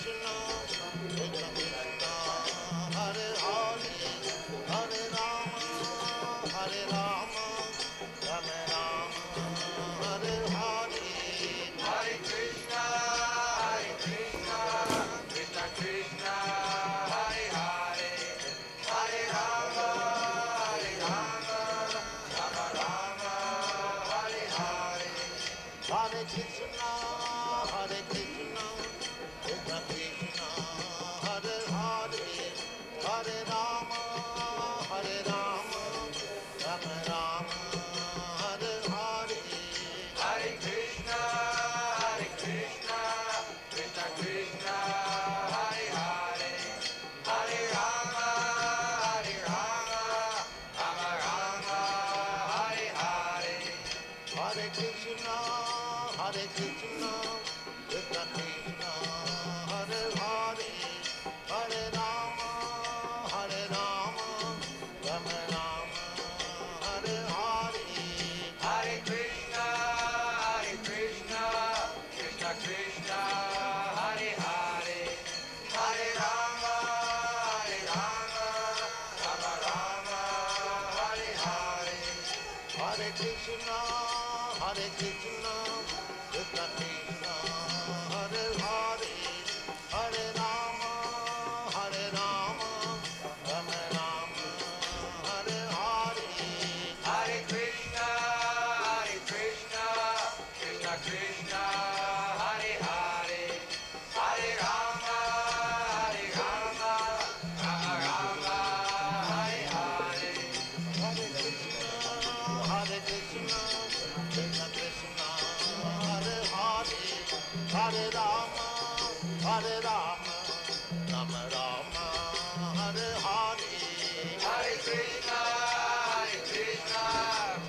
Krishna, Hare Hare, Hare Rama, Rama Rama, Hare Hare. Hare Krishna, Krishna Krishna, Hare Hare, Hare Rama, Rama Rama, Hare Hare. Hare Krishna, Krishna Krishna, Hare Hare, Hare Rama, Rama Rama, Hare Hare. Hare Krishna, Krishna Krishna, Hare Hare, Hare Rama, Rama Rama, Hare Hare. Hare Krishna, Krishna Krishna, Hare Hare, Hare Rama, Rama Rama, Hare Hare. Hare Krishna, Krishna Krishna, Hare Hare, Hare Rama, Rama Rama, Hare Hare. Hare Krishna, Krishna, Krishna Krishna, Hare Hare, Hare Rama, Hare Rama, Rama Rama, Hare Hare, Hare Krishna,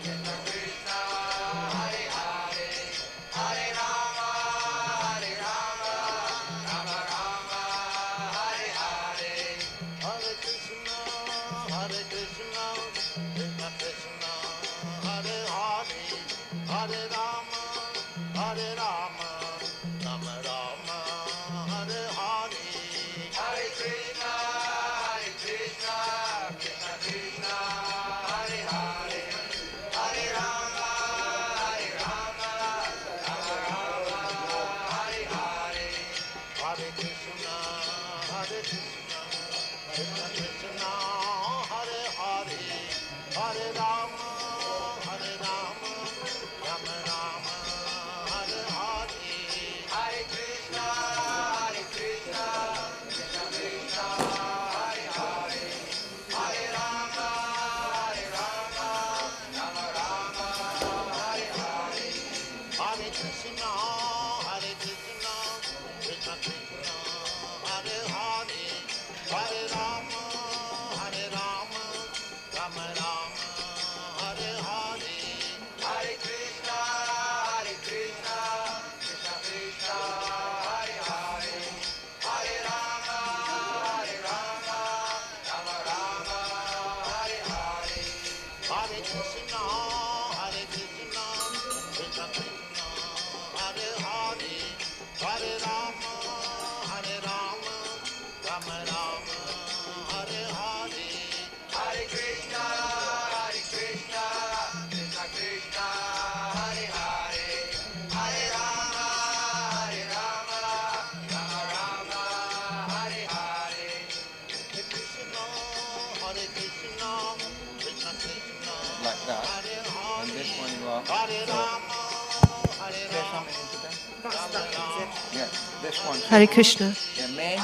Krishna Krishna, Hare Hare, Hare Rama, Hare Rama, Rama Rama, Hare Hare, Hare Krishna, Krishna Krishna, Hare Hare, Hare Rama, Hare Rama, Rama Rama, Hare Hare, Hare Krishna, Krishna Krishna, Hare Hare, Hare Rama, Rama Rama, Hare Hare, Hare Krishna, Krishna Krishna, Hare Hare, Hare Rama, Rama Rama, Hare Hare, Hare Krishna, Krishna Krishna, Hare Hare, Hare Rama, Rama Rama, Hare Hare, Hare Krishna, Krishna Krishna, Hare Hare, Hare Rama, Rama Rama, Hare Hare, Hare Krishna, Krishna Krishna, Hare Hare, Hare Rama, Rama Rama, Hare Hare, Hare Krishna, Krishna Krishna, Hare Hare, Hare Rama, Rama Rama, Hare Hare, Hare Krishna, Krishna Krishna, Hare Hare, Hare Rama, Rama Rama, Hare Hare, Hare Krishna, Krishna Krishna, Like that. Hare And this one you are. Hare So, Rama, Hare say Rama, something into them. That's that, is it? Yeah, this one. Hare Krishna. The main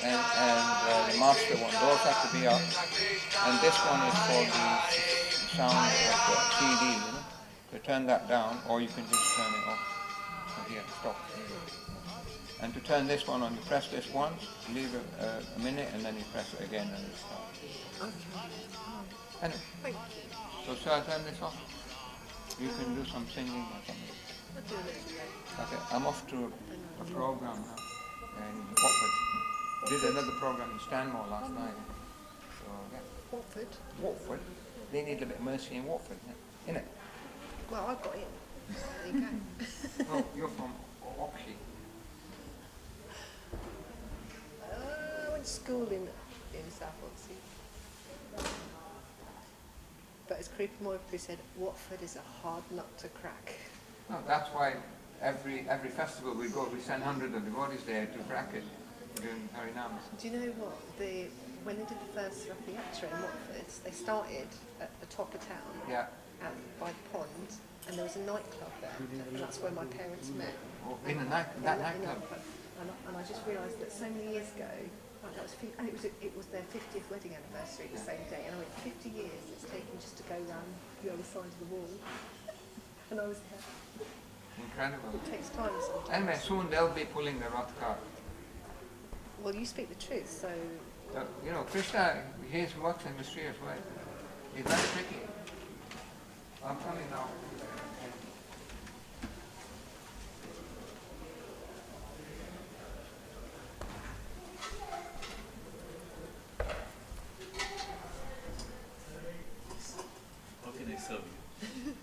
and the master one. Those have to be up. And this one is for the sound of the CD, you know. To turn that down, or you can just turn it off. So here, stop. And to turn this one on, you press this once, leave it a minute, and then you press it again and it starts. Anyway, so shall I turn this off? You can do some singing or something. Okay, I'm off to a program now in Watford. Did another program in Stanmore last night. So yeah. Watford. They need a bit of mercy in Watford, innit? Well, I've got it. There you go. Well, you're from Oxley. I went to school in South Oxley. But as Creepy Moypee said, Watford is a hard nut to crack. No, that's why every festival we go, we send hundreds of devotees there to crack it during Harinams. Do you know what? When they did the first Rath Yatra in Watford, they started at the top of town, Yeah. by the pond, and there was a nightclub there, and that's where my parents met. Oh, in that nightclub. And I just realised that so many years ago, and it was their 50th wedding anniversary the same day, and I went 50 years it's taken just to go round the other side of the wall, and I was there. Incredible. It takes time sometimes. Anyway, soon they'll be pulling the Rath cart. Well, you speak the truth, so You know, Krishna, he works in mysterious ways. He's very tricky. I'm coming now. How can I serve you?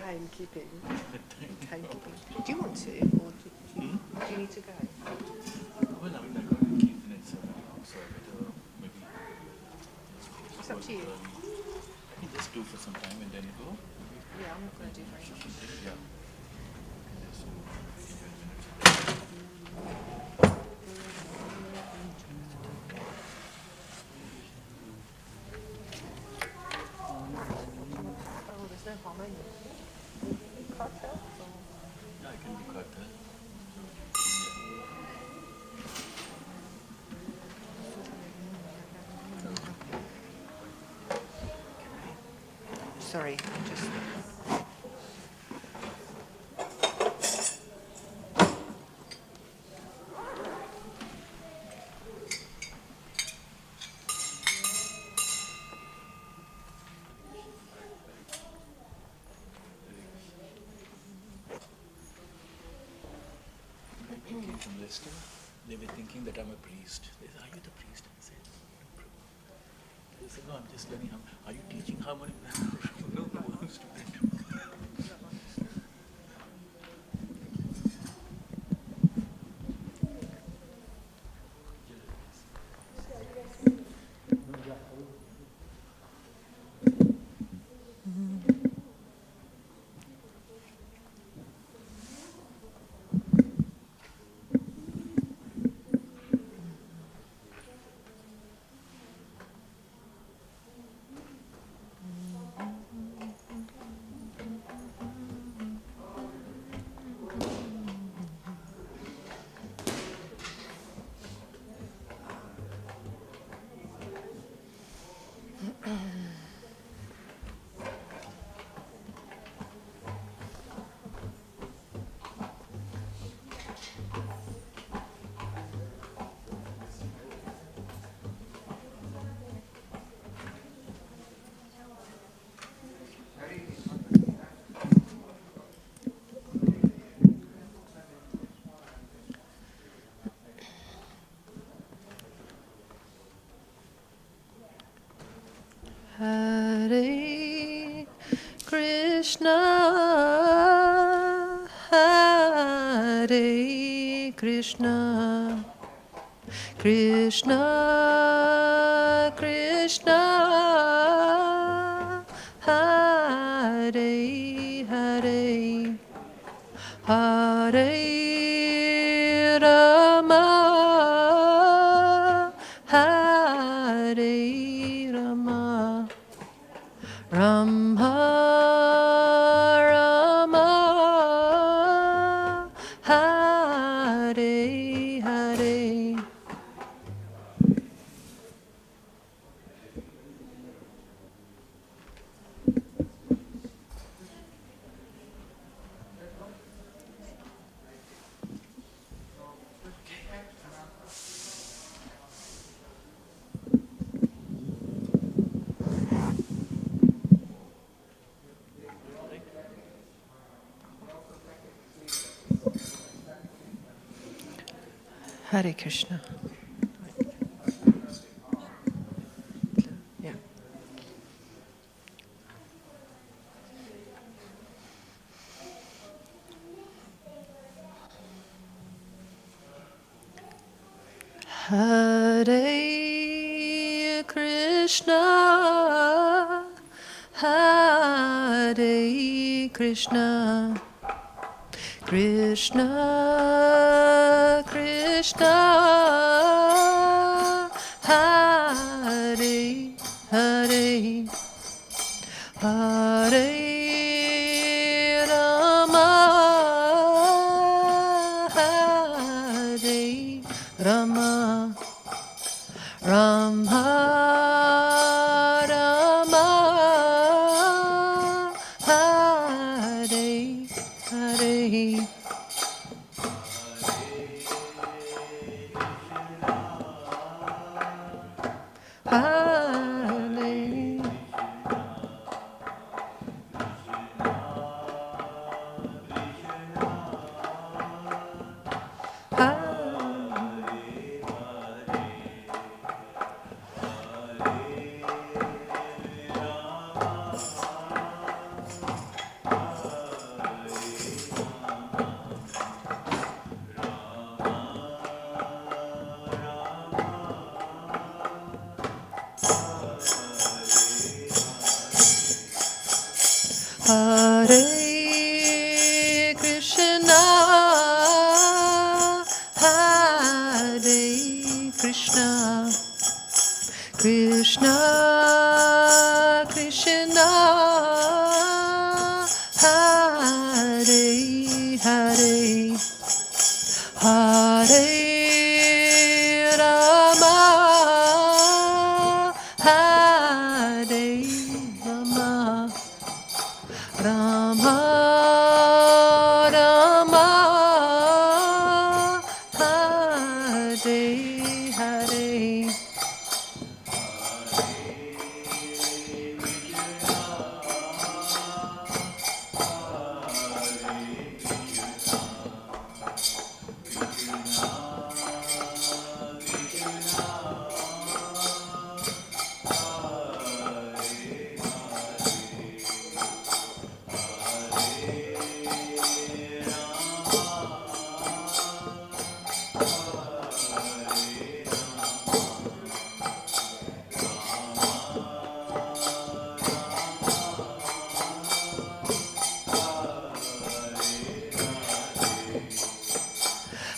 timekeeping. Timekeeping. Do you want to, or do you need to go? Well, I mean, I got to keep the next 7 hours, so I better maybe It's up to you. I can just do for some time and then go. Yeah, I'm not going to do very much. Yeah. Oh, there's no harmonium. Cocktail? Yeah, I can be cut there. So sorry, just. Came from Leicester. They were thinking that I'm a priest. They said, "Are you the priest?" I said, "No." They said, "No, I'm just learning how. Are you teaching harmony?" No, no, student. Hare Krishna, Hare Krishna, Krishna Krishna, Hare Hare, Hare Rama, Hare Rama, Rama Rama, Hare Hare. Hare Krishna. Yeah. Hare Krishna, Hare Krishna, Krishna Krishna, Hare Hare, Hare Rama, Hare Rama, Rama Rama, Hare Hare. Hare Hare Krishna, Hare Krishna, Krishna Krishna, Hare Hare, Hare Rama, Hare Rama,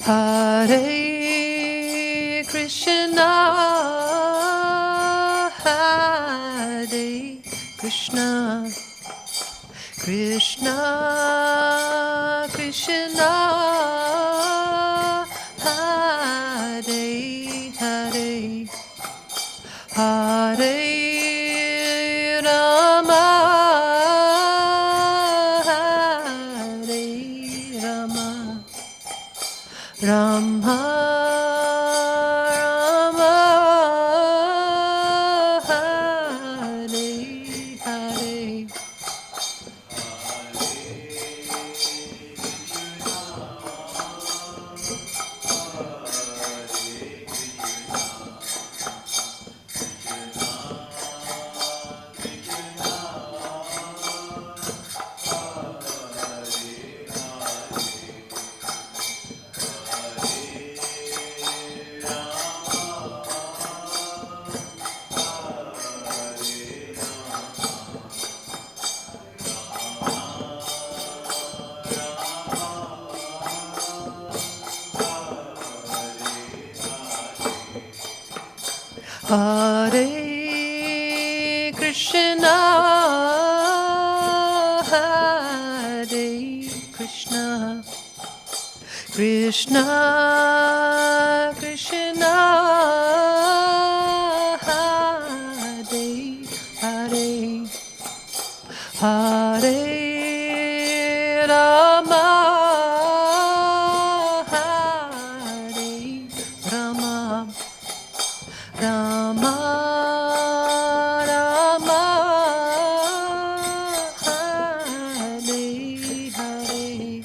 Hare Krishna, Hare Krishna, Krishna Krishna, Hare Hare, Hare Rama, Hare Rama, Rama Rama, Hare Hare. Hare Krishna, Hare Krishna, Krishna Krishna, Hare Hare, Hare Rama, Hare Rama, Rama Rama, Hare Hare.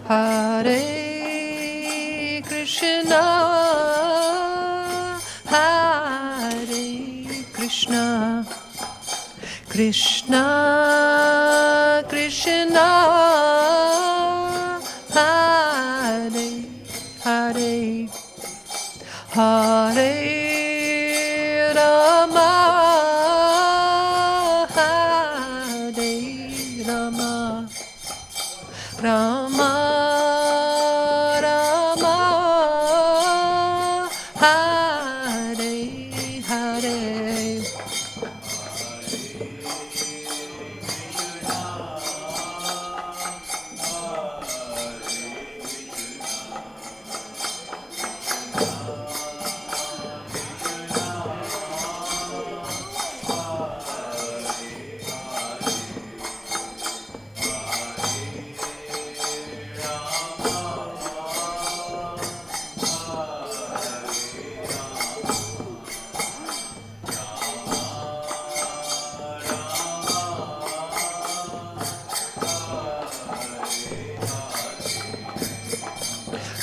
Hare Krishna, Hare Krishna, Krishna Krishna, Hare Hare, Hare Rama, Hare Rama, Rama Rama, Hare Hare.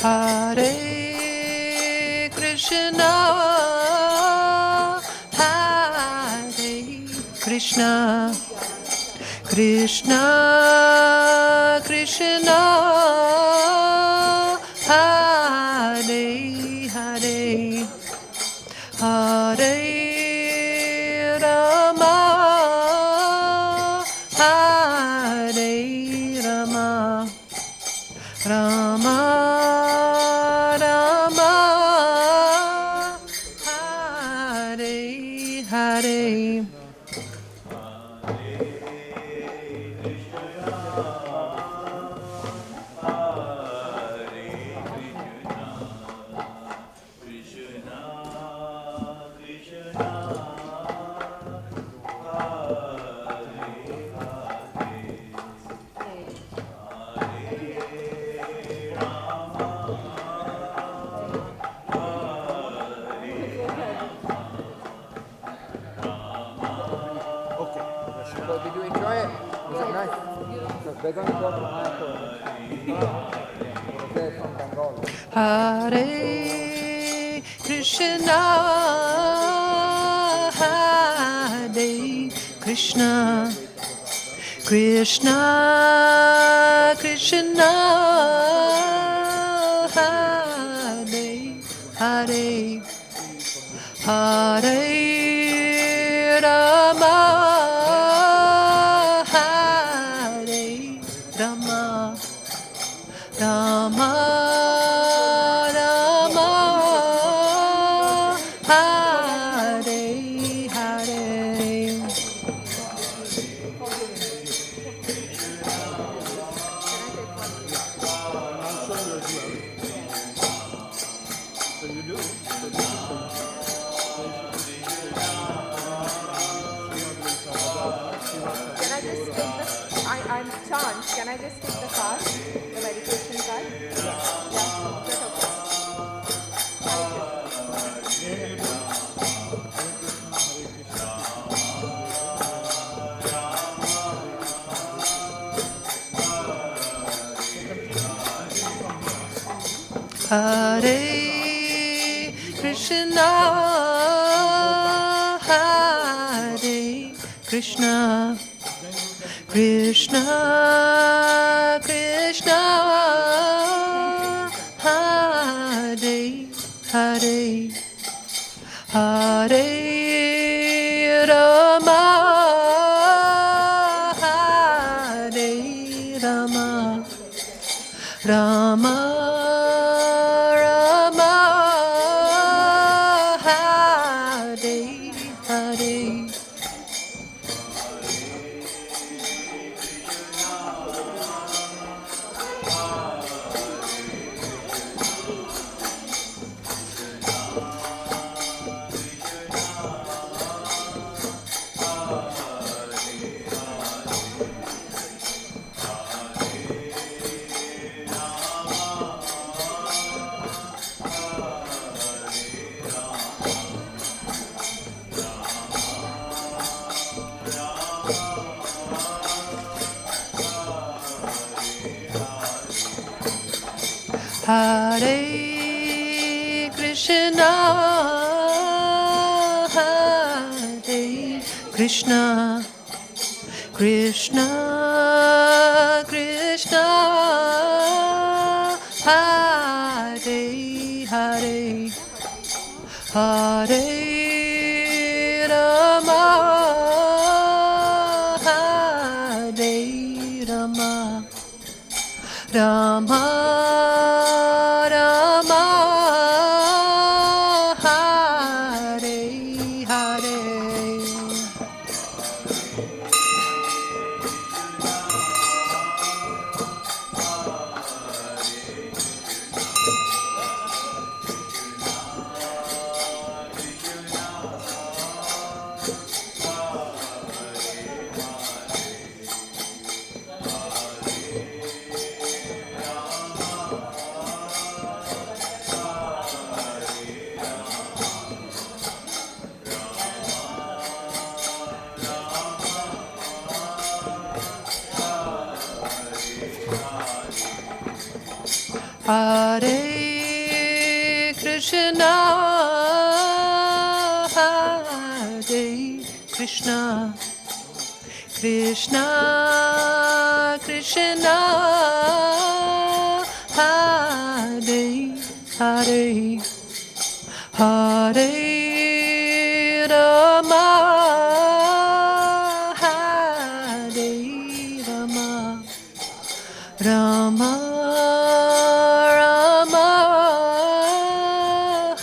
Hare Krishna, Hare Krishna, Krishna Krishna, Hare Hare, Hare Rama, Hare Rama, Rama Rama, Hare Hare. They're going to go to Mayapur. They're from Bengal. Hare Krishna, Hare Krishna, Krishna Krishna, Hare Hare, Hare Rama, Hare Rama, Rama Rama, Hare Hare. Can I just skip the? I'm charmed. Can I just skip the part, the meditation part? Yeah. That's okay. Hare Krishna, Hare Krishna, Krishna Krishna, Hare Hare, Hare Rama, Hare Rama, Rama Rama, Hare Hare. Hare Krishna, Hare Krishna, Krishna Krishna, Hare Hare, Hare Rama, Hare Rama, Rama Rama, Hare Hare. Hare Krishna, Hare Krishna, Krishna Krishna, Hare Hare, Hare Rama, Hare Rama, Rama Rama,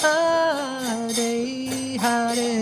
Hare Hare.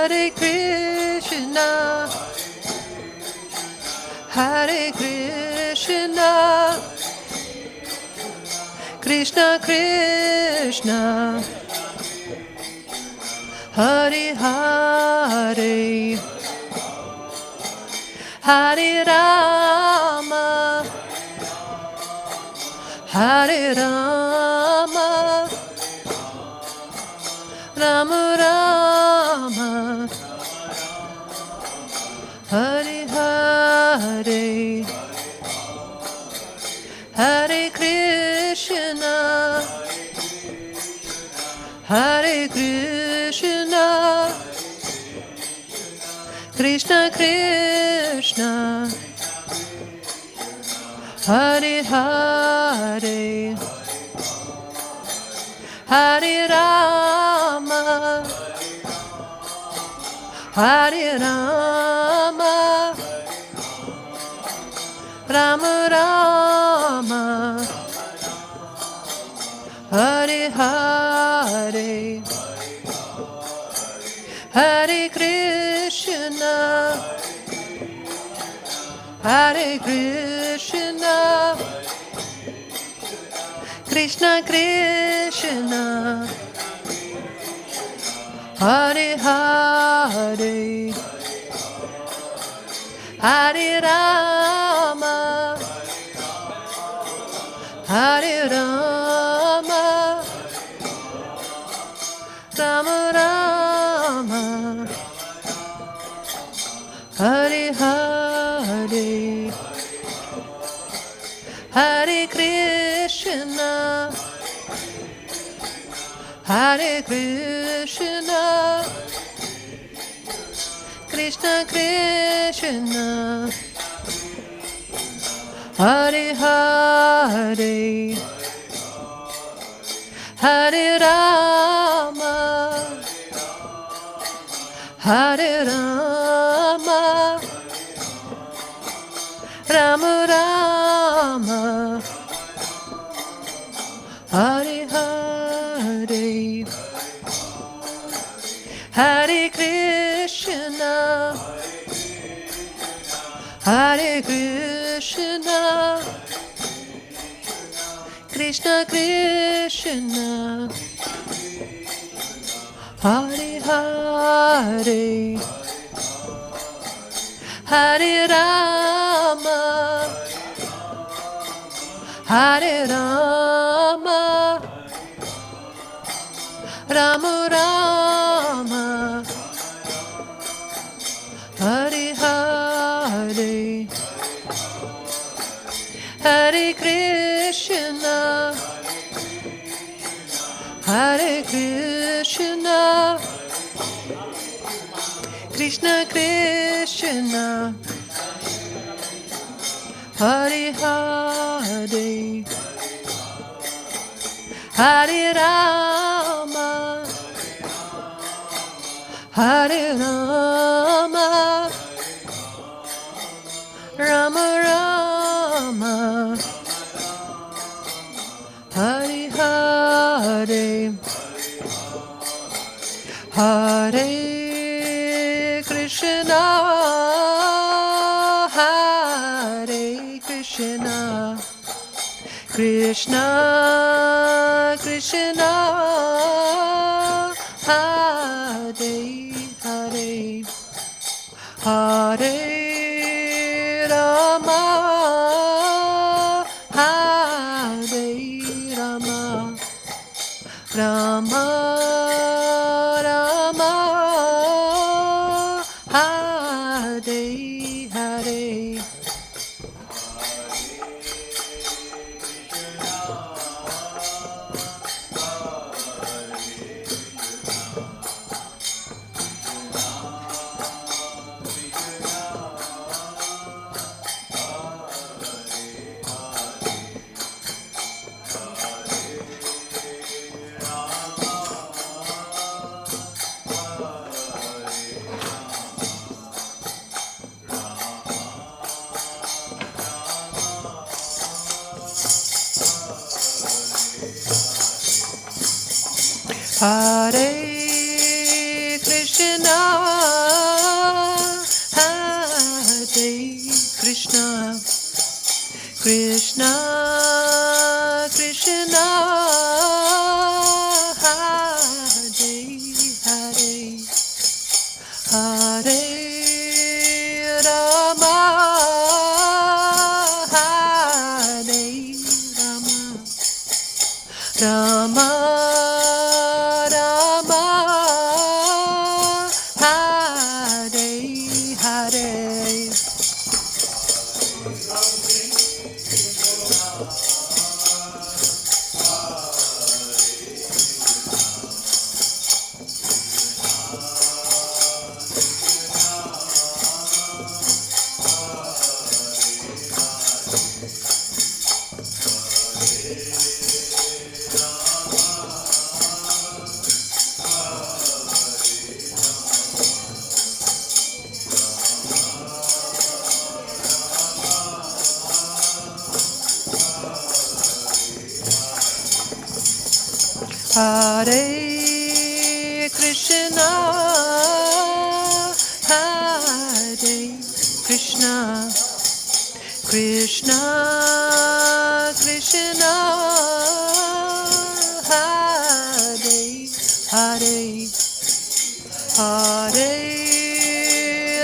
Hare Krishna, Hare Krishna, Krishna Krishna, Hare Hare, Hare Rama, Hare Rama, Rama Rama, Hare Hare, Hare Krishna, Hare Krishna, Krishna Krishna, Hare Hare, Hare Rama, Hare Rama, Rama Rama, Hare Hare, Hare Krishna, Hare Krishna, Krishna Krishna, Hare Hare, Hare Rama, Hare Rama, Rama Rama, Hare Hare, Hare Krishna, Hare Krishna, Krishna Krishna, Hare Hare, Hare Rama, Hare Rama, Rama Rama, Hare Hare, Hare Krishna, Hare Krishna, Krishna Krishna, Hare Hare, Hare Rama, Hare Rama, Rama Rama, Hare Hare, Hare Krishna, Hare Krishna, Krishna Krishna, Hare Hare, Hare Rama, Hare Rama, Rama Rama, Hare Hare, Hare Krishna, Hare Krishna, Krishna Krishna, Hare Hare, Hare Rama, Hare Rama, Rama Rama, Hare Hare. Hare Krishna, Krishna Krishna Krishna Hare Hare Hare Rama Hare Rama Rama Rama Hare Hare Hare Krishna Hare Krishna Krishna Krishna Hare Hare Hare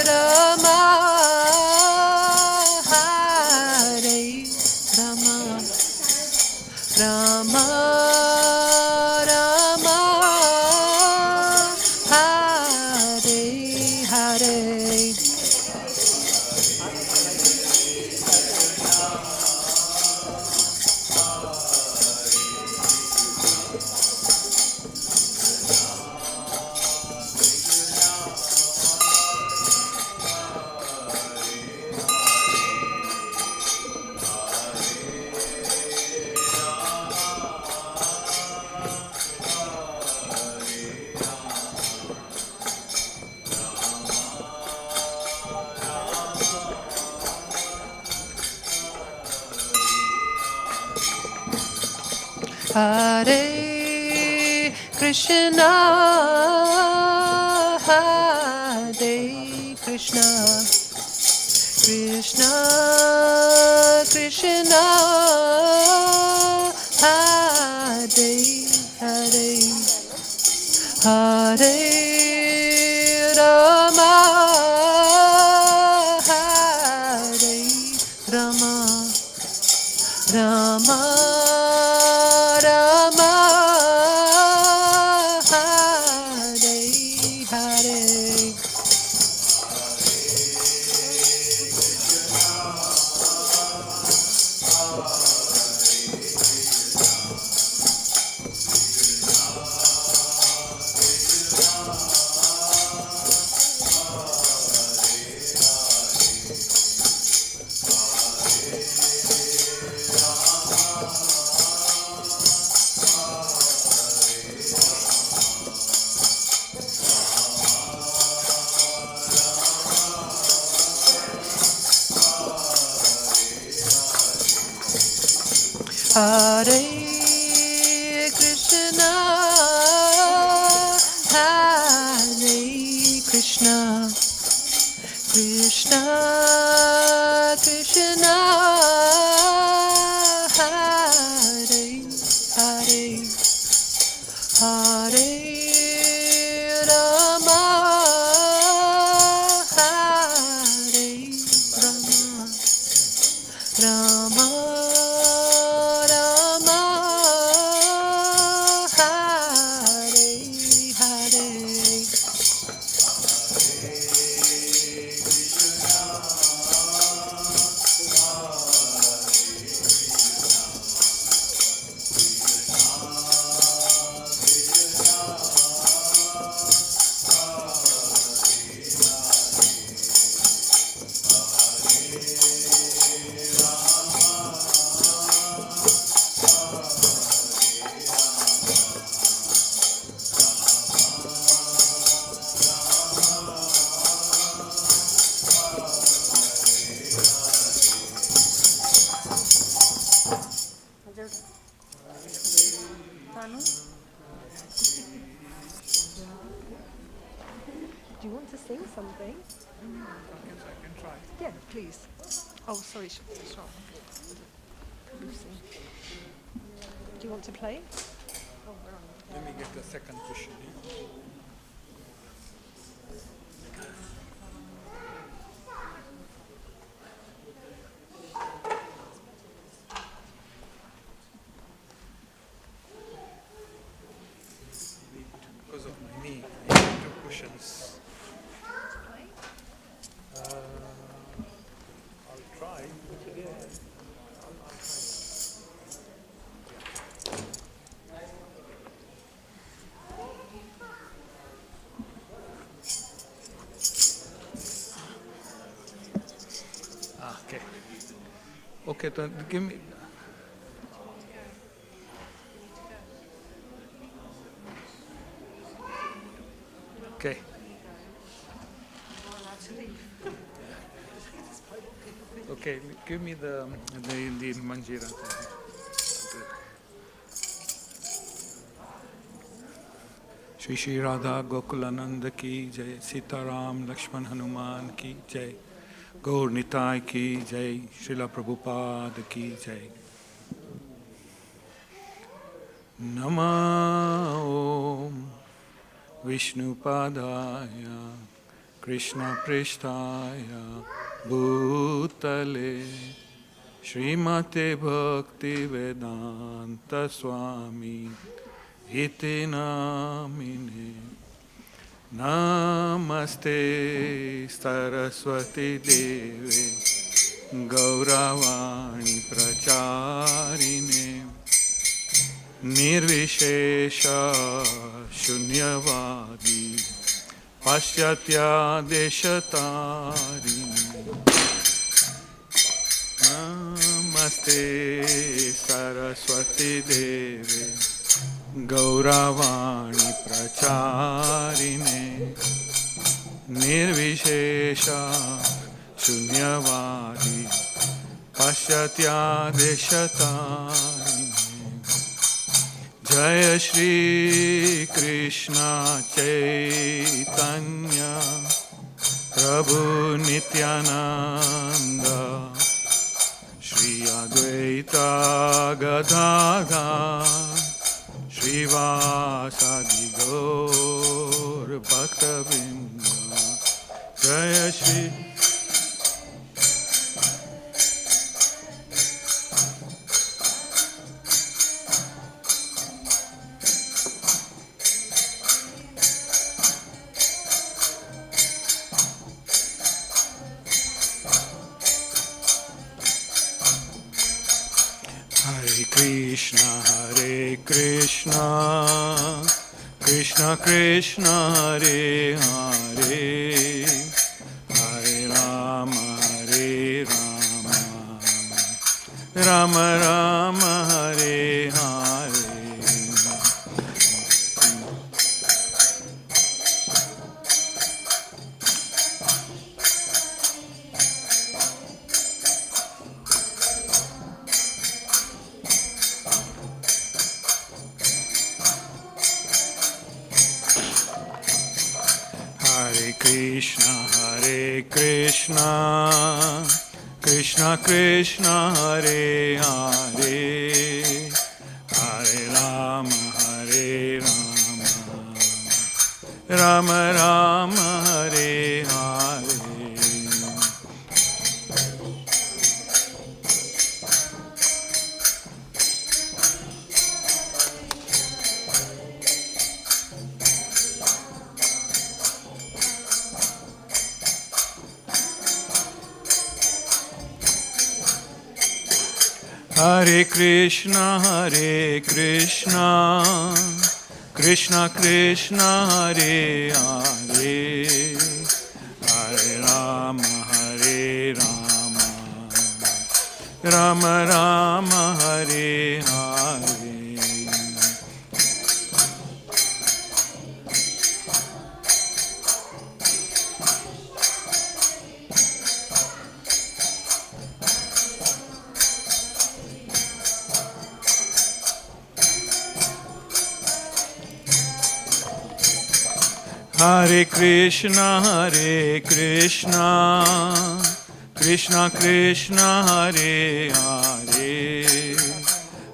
Rama Hare Rama Rama Rama Hare Hare Hare Krishna Hare Krishna Krishna Krishna Hare Hare Hare Rama Hare Rama Rama Rama Hare Hare Hare Krishna Hare Krishna Krishna Krishna Hare Hare Hare Rama Hare Rama Rama Rama Hare Hare Daniel? Do you want to sing something? I can try. Yeah, please. Oh, sorry, Sean. Lucy. Do you want to play? Oh, where are you? Let me get the second cushion. Because of my knee, I need two cushions. I'll try. Okay. Okay, then give me. Okay. Okay, give me the manjira. Shri Shri Radha Gokulananda ki jai, Sitaram Lakshman Hanuman ki jai, Gaur Nitai ki jai, Srila Prabhupada ki jai. Nama Om Vishnupadaya Krishna Prishtaya Bhutale Srimate Bhaktivedanta Swami Iti Namine Namaste Saraswati Deve Gauravani Pracharine Nirvishesha Shunyavadi Pasyatya Deshatari Namaste Saraswati Deve Gauravani Pracharine Nirvishesha Shunyavadi Pasyatya Deshatari Jaya Shri Krishna Chaitanya Prabhu Nityananda Shri Advaita Gadadhar Shri Vasadi Gaur Bhaktavinda Jaya Shri Hare Krishna, Krishna Krishna, Hare Hare, Hare Rama, Rama Rama, Hare Hare. Hare Krishna, Krishna Krishna, Hare Hare, Hare Rama, Rama Rama, Hare Hare. Hare Krishna, Krishna Krishna, Hare Hare, Hare Rama, Rama Rama, Hare Hare. Hare Krishna, Krishna Krishna Hare Hare,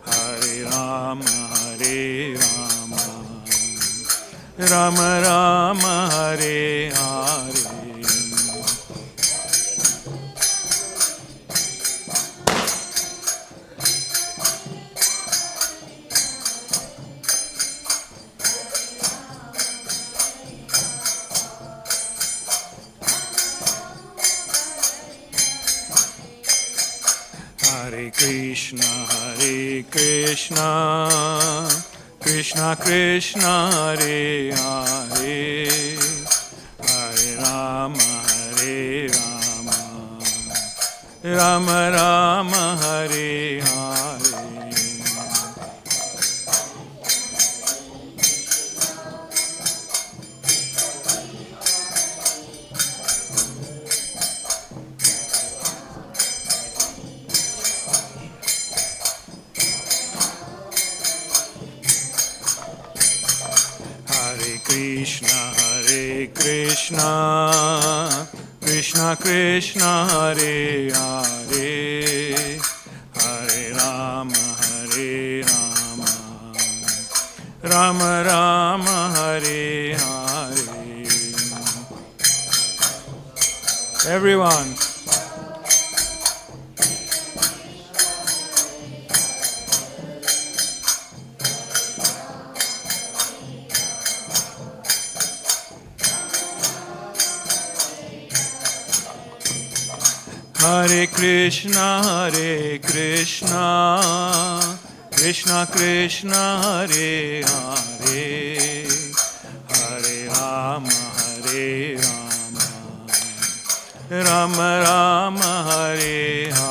Hare Rama Hare Rama, Rama Rama Hare Hare. Hare Krishna, Krishna Krishna Hare Hare, Hare Rama Hare Rama, Rama Rama Hare Hare. Hare Krishna, Krishna Krishna Hare Hare, Hare Rama Hare Rama, Rama Rama Hare Hare. Everyone. Hare Krishna, Krishna Krishna Hare Hare, Hare Rama Hare Rama, Rama Rama Hare Hare.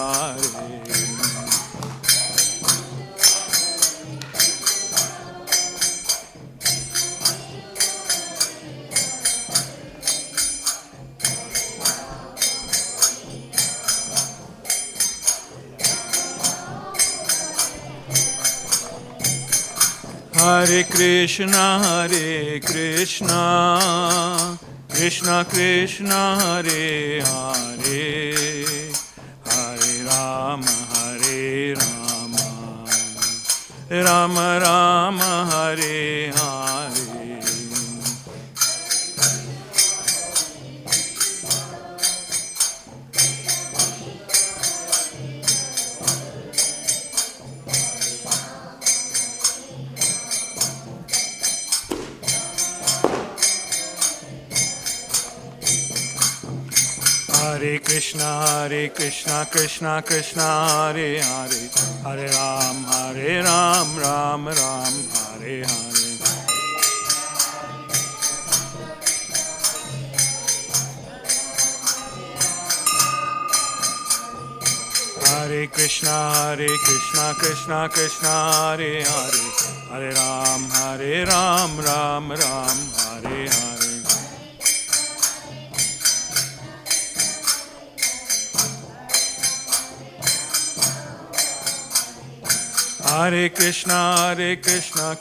Hare Krishna, Krishna Krishna Hare Hare, Hare Rama Hare Rama, Rama Rama Hare Hare. Hare Krishna, Krishna Krishna Hare Hare, Hare Ram, Ram Ram, Hare Hare. Hare Krishna, Krishna Krishna Hare Hare, Hare Ram, Ram Ram, Hare Hare. Hare Krishna, Krishna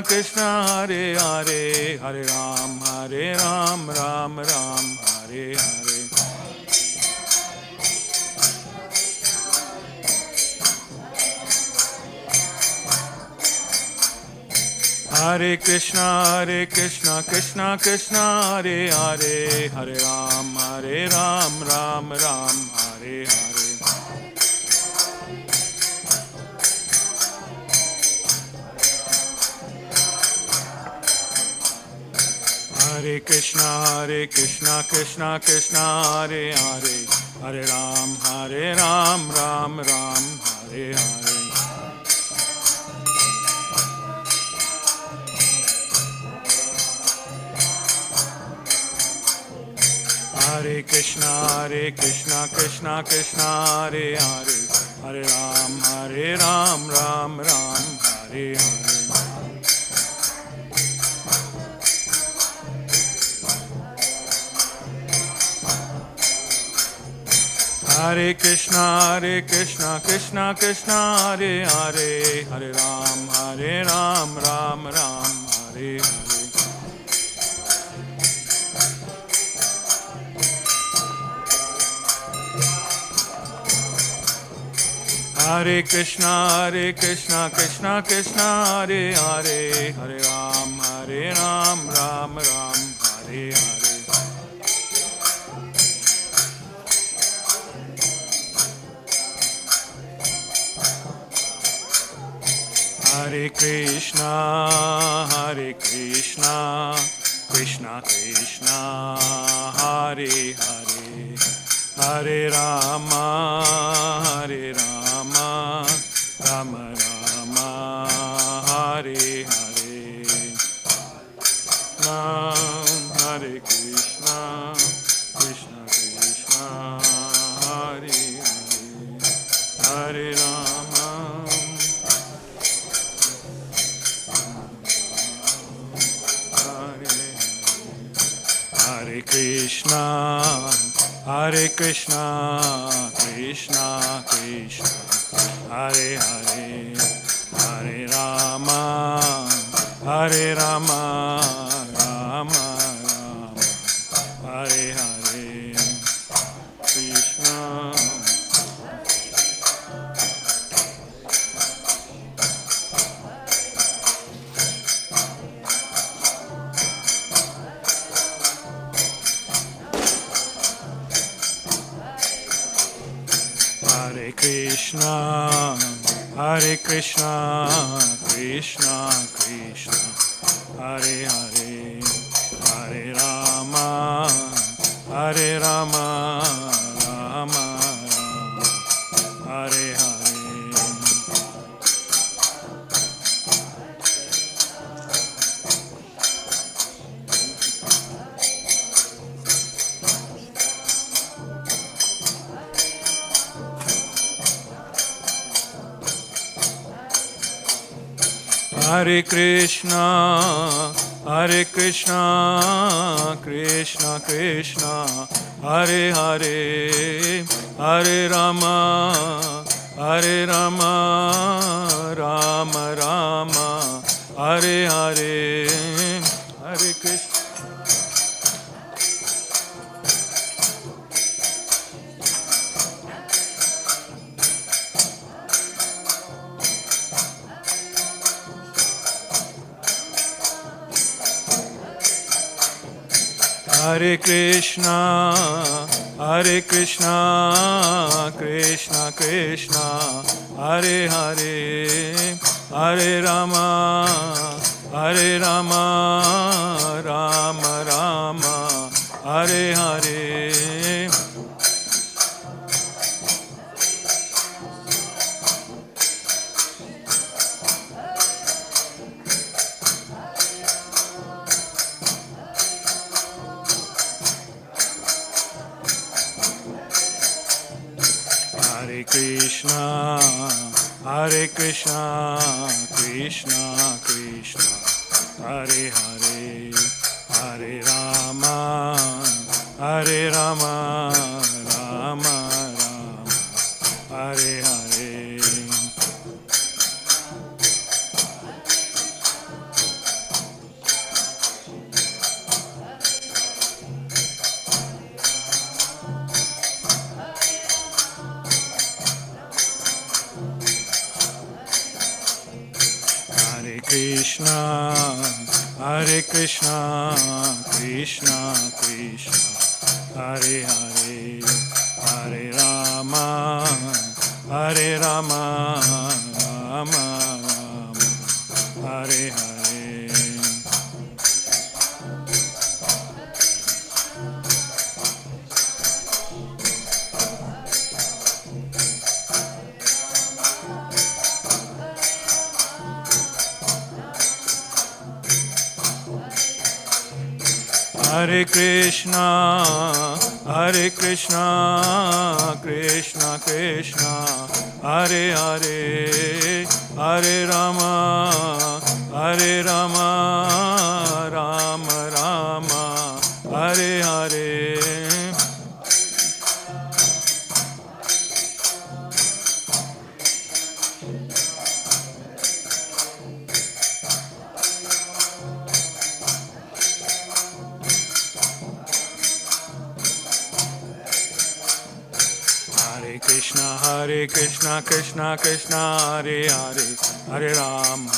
Krishna Hare Hare, Hare Ram, Ram Ram, Hare Hare. Hare Krishna, Krishna Krishna Hare Hare, Hare Ram, Ram Ram, Hare Hare. Hare Krishna, Krishna Krishna Hare Hare, Hare Ram, Ram Ram, Hare Hare. Hare Krishna, Krishna Krishna Hare Hare, Hare Ram, Ram Ram, Hare Hare. Hare Krishna, Krishna Krishna Hare Hare, Hare Ram, Ram Ram, Hare Hare. Hare Krishna, Krishna Krishna, Hare Hare, Hare Ram, Ram Ram, Hare Hare. Hare Krishna, Krishna Krishna, Hare Hare, Hare Rama, Rama Rama, Hare Hare. Hare Krishna, Krishna Krishna, Hare Hare, Hare Rama. Hare Krishna, Krishna Krishna, Hare Hare, Hare Rama, Rama Rama, Hare Hare. Krishna. Hare Krishna, Krishna Krishna, Hare Hare, Hare Rama, Rama Rama, Hare Hare. Hare Krishna, Krishna Krishna, Hare Hare, Hare Rama, Rama Rama, Hare Hare, Hare Krishna. Hare Krishna, Krishna Krishna, Hare Hare, Hare Rama, Rama Rama, Hare Hare. Hare Krishna, Krishna Krishna, Hare Hare, Hare Rama, Rama Rama, Hare Hare. Hare Krishna, Krishna Krishna, Hare Hare, Hare Rama, Rama Rama, Hare Hare. Hare Krishna, Krishna Krishna, Hare Hare, Hare Rama, Rama Rama, Hare Hare. Hare Krishna, Krishna Krishna, Hare Hare, Hare Ram,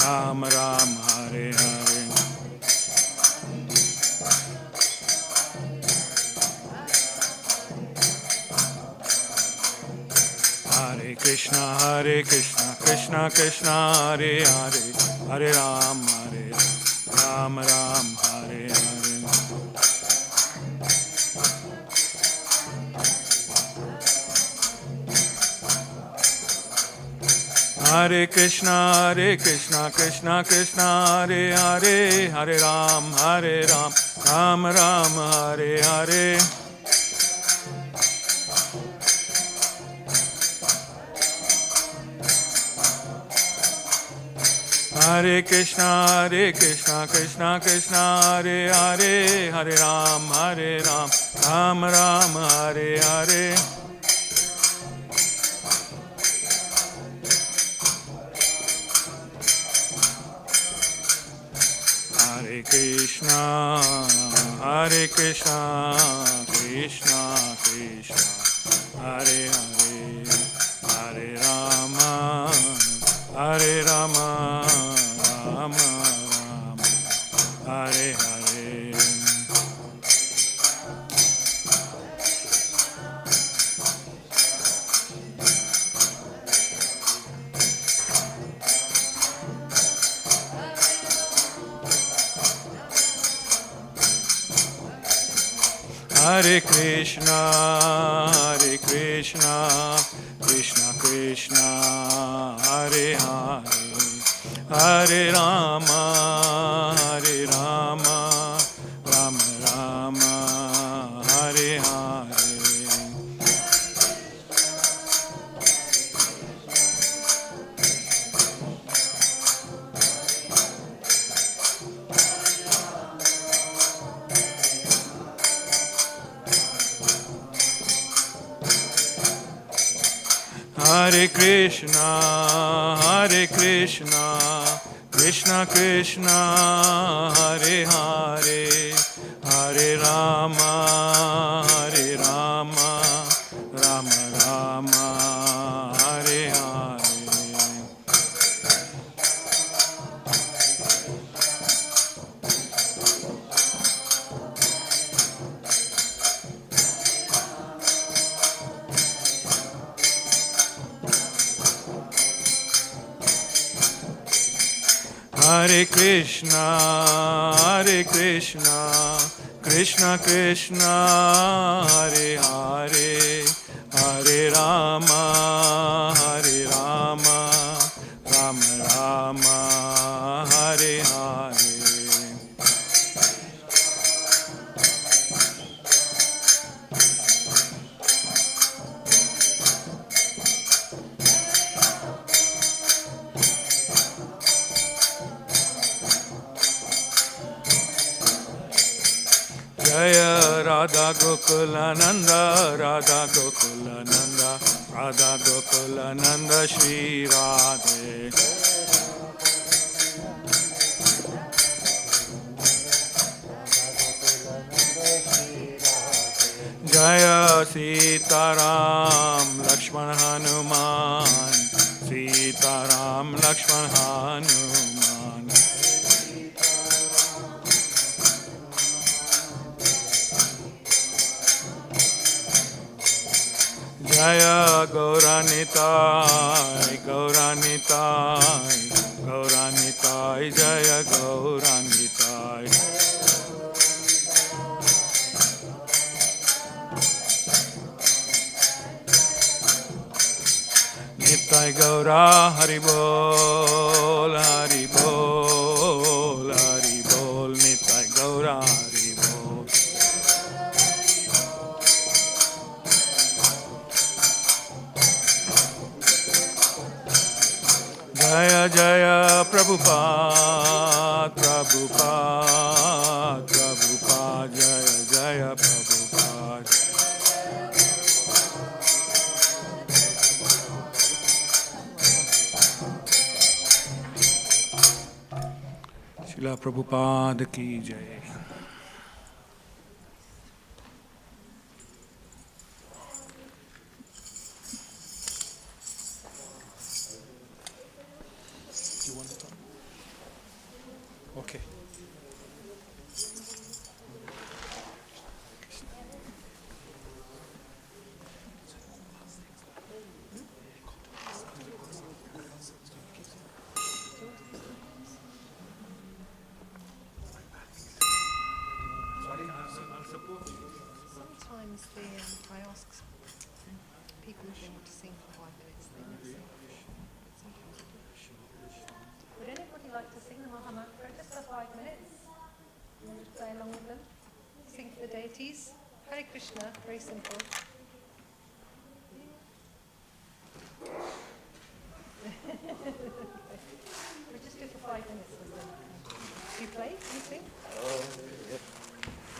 Ram Ram, Hare Hare. Hare Krishna, Krishna Krishna, Hare Hare, Hare Ram, Ram Ram, Hare Hare. Hare Krishna, Krishna Krishna, Hare Hare, Hare Ram, Ram Ram, Hare Hare. Hare Krishna, Krishna Krishna, Hare Hare, Hare Ram, Ram Ram, Hare Hare. Hare Krishna, Krishna Krishna, Hare Hare, Hare Rama, Rama Rama, Hare Hare. Hare Krishna, Krishna Krishna, Hare Hare, Hare Rama, Rama Rama, Hare Hare. Hare Krishna, Krishna Krishna, Hare Hare, Hare Rama, Rama Rama, Hare Hare. Hare Krishna, Krishna Krishna, Hare Hare, Hare Rama, Rama Rama, Hare Hare. Jaya Radha Gokulananda, Radha Gokulananda, Radha Gokulananda, Shri Radhe. Jaya Sitaram, Lakshman Hanuman, Sitaram, Lakshman Hanuman. Jaya Gauranitai, Gauranitai, Jaya Gauranitai. Nitai Gaura, Haribol, Haribol, Haribol, Nitai Gaura, Haribol. Jaya Jaya Prabhupada, Prabhupada, Prabhupada, Jaya Jaya Prabhupada. Srila Prabhupada ki jai. deities. Hare Krishna, very simple. We just do it for 5 minutes. Do you play? Do you sing?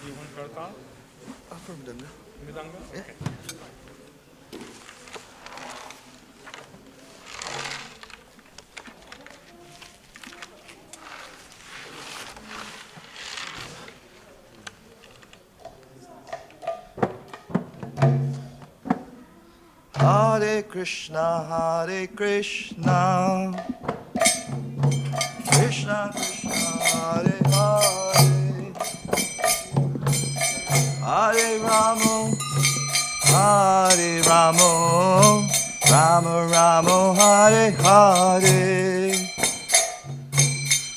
You want kartal? From Danga. Midanga? Yeah. Okay. Hare Krishna, Hare Krishna, Krishna Krishna, Hare Hare, Hare Rama, Hare Rama, Rama Rama, Hare Hare,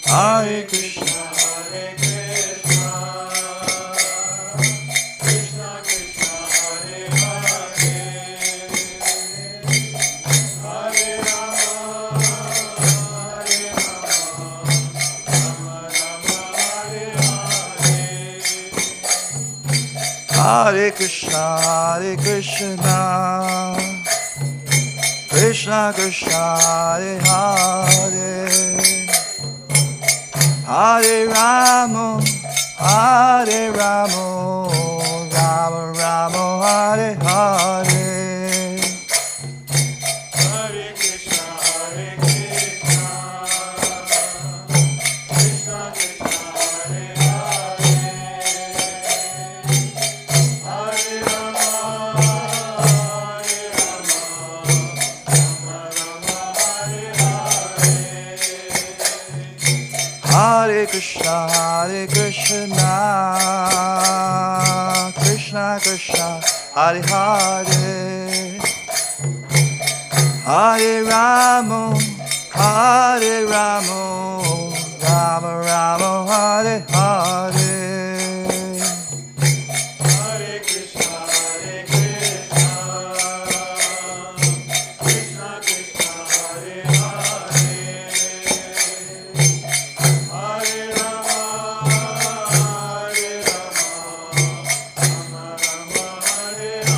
Hare Krishna, Hare Krishna, Krishna Krishna, Hare Hare, Hare Rama, Hare Rama, Rama Rama, Hare Hare, Hare Krishna, Hare Krishna, Krishna Krishna, Hare Hare, Hare Rama, Hare Rama, Rama Rama, Hare Hare, Hare Krishna, Hare Krishna, Krishna Krishna, Hare Hare, Hare Rama, Hare Rama, Rama Rama, Hare Hare, Hare Krishna, Hare Krishna, Krishna Krishna, Hare Hare, Hare Rama, Hare Rama, Rama Rama, Hare Hare,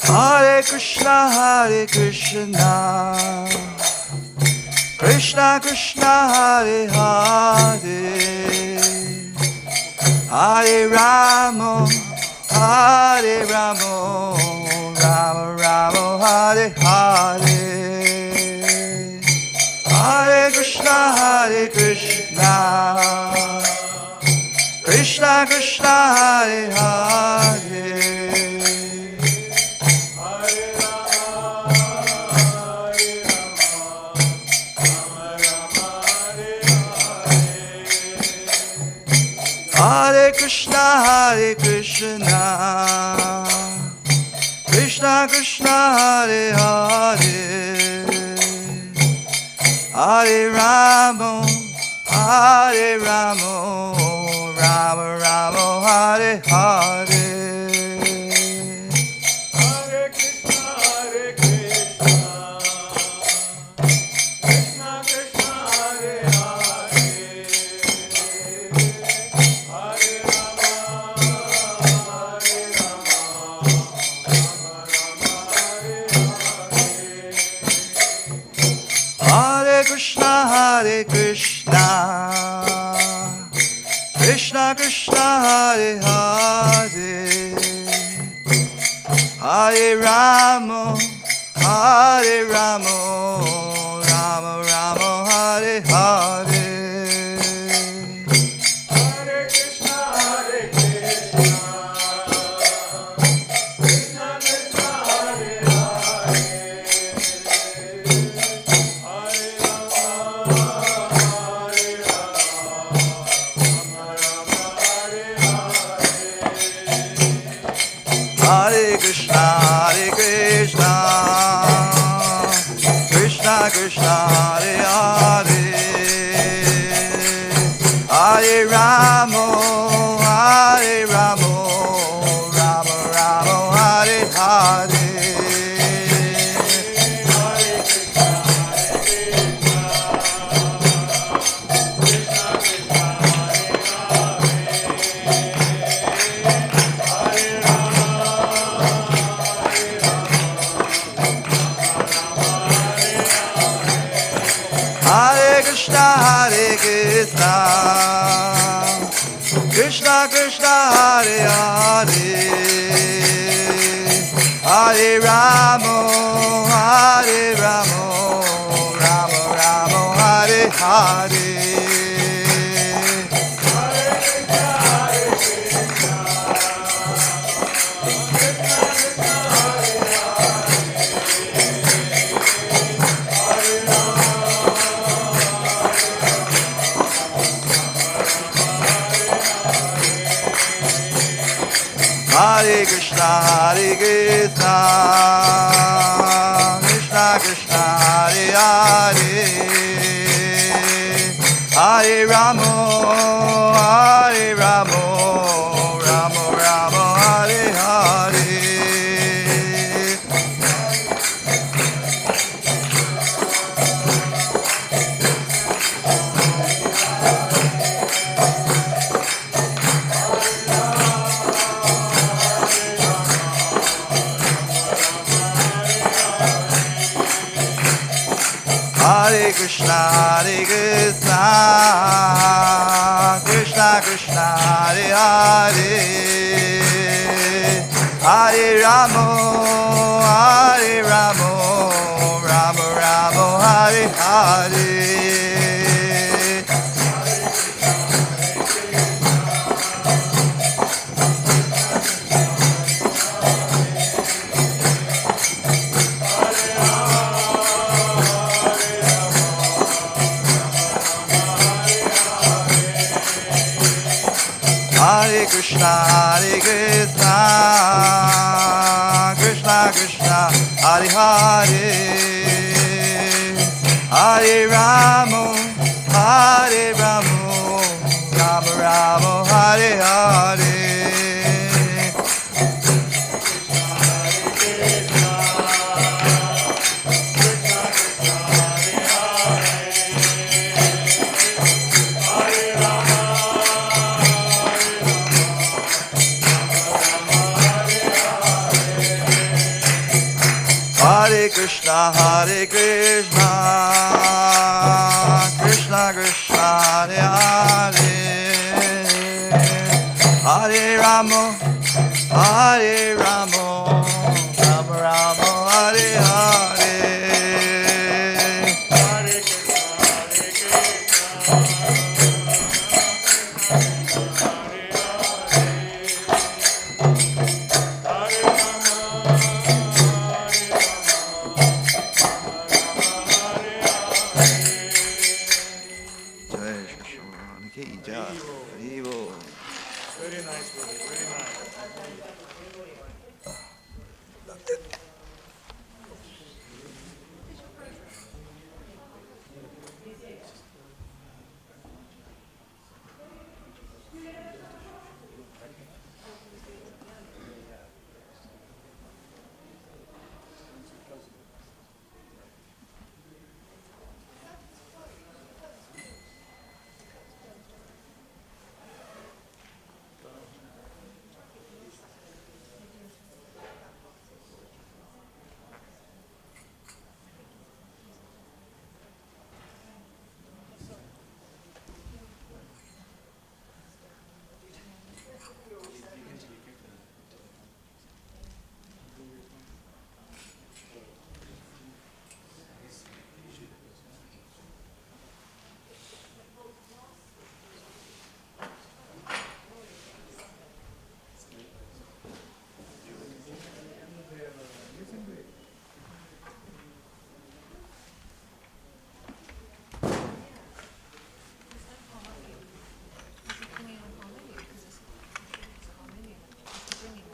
Hare Krishna, Hare Krishna, Krishna Krishna, Hare Hare, Hare Rama, Hare Rama, Rama Rama, Hare Hare, Hare Krishna, Hare Krishna, Krishna Krishna, Hare Hare, Hare Rama, Hare Rama, Rama Rama, Hare Hare, Hare Krishna, Hare Krishna, Krishna Krishna, Hare Hare, Hare Rama, Hare Rama, Rama Rama, Hare Hare, Hare Krishna, Hare Krishna, Krishna Krishna, Hare Hare, Hare Rama, Hare Rama, Rama Rama, Hare Hare, Hare Krishna, Hare Krishna, Krishna Krishna, Hare Hare, Hare Rama, Hare Rama, Rama Rama, Hare Hare, Hare Krishna, Hare Krishna, Krishna Krishna, Hare Hare, Hare Rama, Hare Rama, Rama Rama, Hare Hare, Hare Krishna, Hare Krishna, Krishna Krishna, Hare Hare, Hare Rama, Hare Rama, Rama Rama, Hare Hare, Hare Krishna, Hare Krishna, Krishna Krishna, Hare Hare, Hare Rama, Hare Rama, Rama Rama, Hare Hare, Hare Krishna, Hare Krishna, Krishna Krishna, Hare Hare, Krishna, Hare Krishna, Krishna Krishna, Hare Hare, Hare Rama, Hare Rama, Rama Rama, Hare Hare. Hare Krishna, Hare Krishna, Krishna Krishna, Hare Hare, Hare Rama, Hare Rama, Rama Rama, Hare Hare. Hare Krishna, Hare Krishna, Krishna Krishna, Hare Hare, Hare Rama, Hare Rama, Rama Rama, Hare Hare. Hare Krishna, Hare Krishna, Krishna Krishna, Hare Hare, Hare Rama, Hare Rama, Rama Rama, Hare Hare. Hare Krishna, Hare Krishna, Krishna Krishna, Hare Hare, Hare Rama, Hare Rama, Rama Rama, Hare Hare. Hare Krishna, Hare Very nice, brother. Very nice.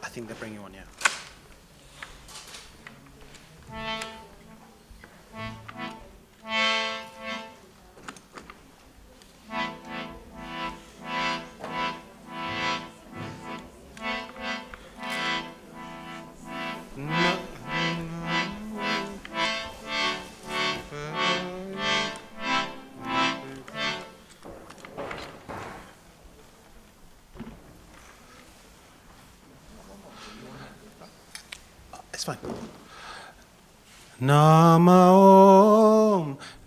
I think they're bringing one, yeah. It's fine. Namo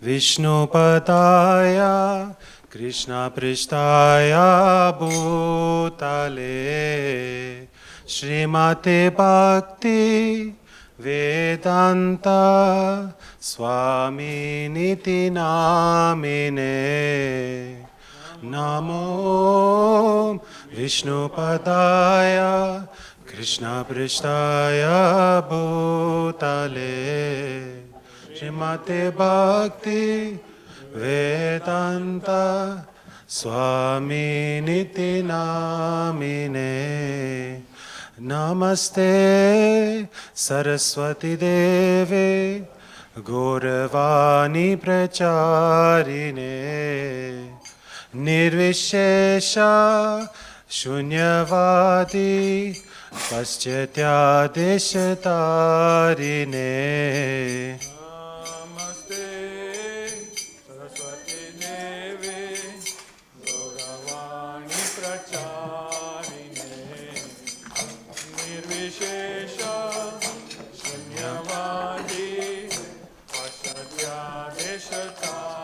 विष्णुपदाय कृष्णपृष्ठाय भूतले श्रीमते भक्ति वेदांता स्वामिनिति नामिने नमो विष्णुपदाय कृष्णपृष्ठाय भूतले श्रीमते भक्ति वेदांता स्वामिनिति नामिने नमस्ते सरस्वती देवे गौरवाणी प्रचारिणे निर्विशेष शून्यवादी पश्चात्यादेशतारिणे नमस्ते सरस्वती देवे गौरवाणी प्रचारिणे निर्विशेष शून्यवादी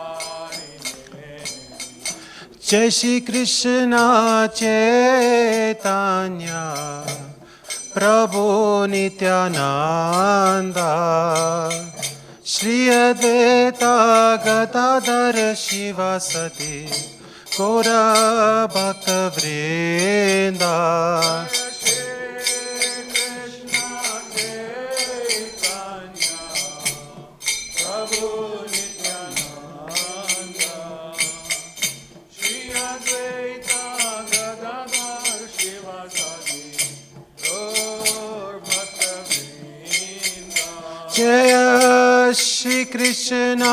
पश्चात्यादेशतारिणे जय श्री कृष्ण चैतन्य प्रभु नित्यानंद श्री अद्वैता गदाधर शिवासदि गौर भक्तवृंद जय श्री कृष्ण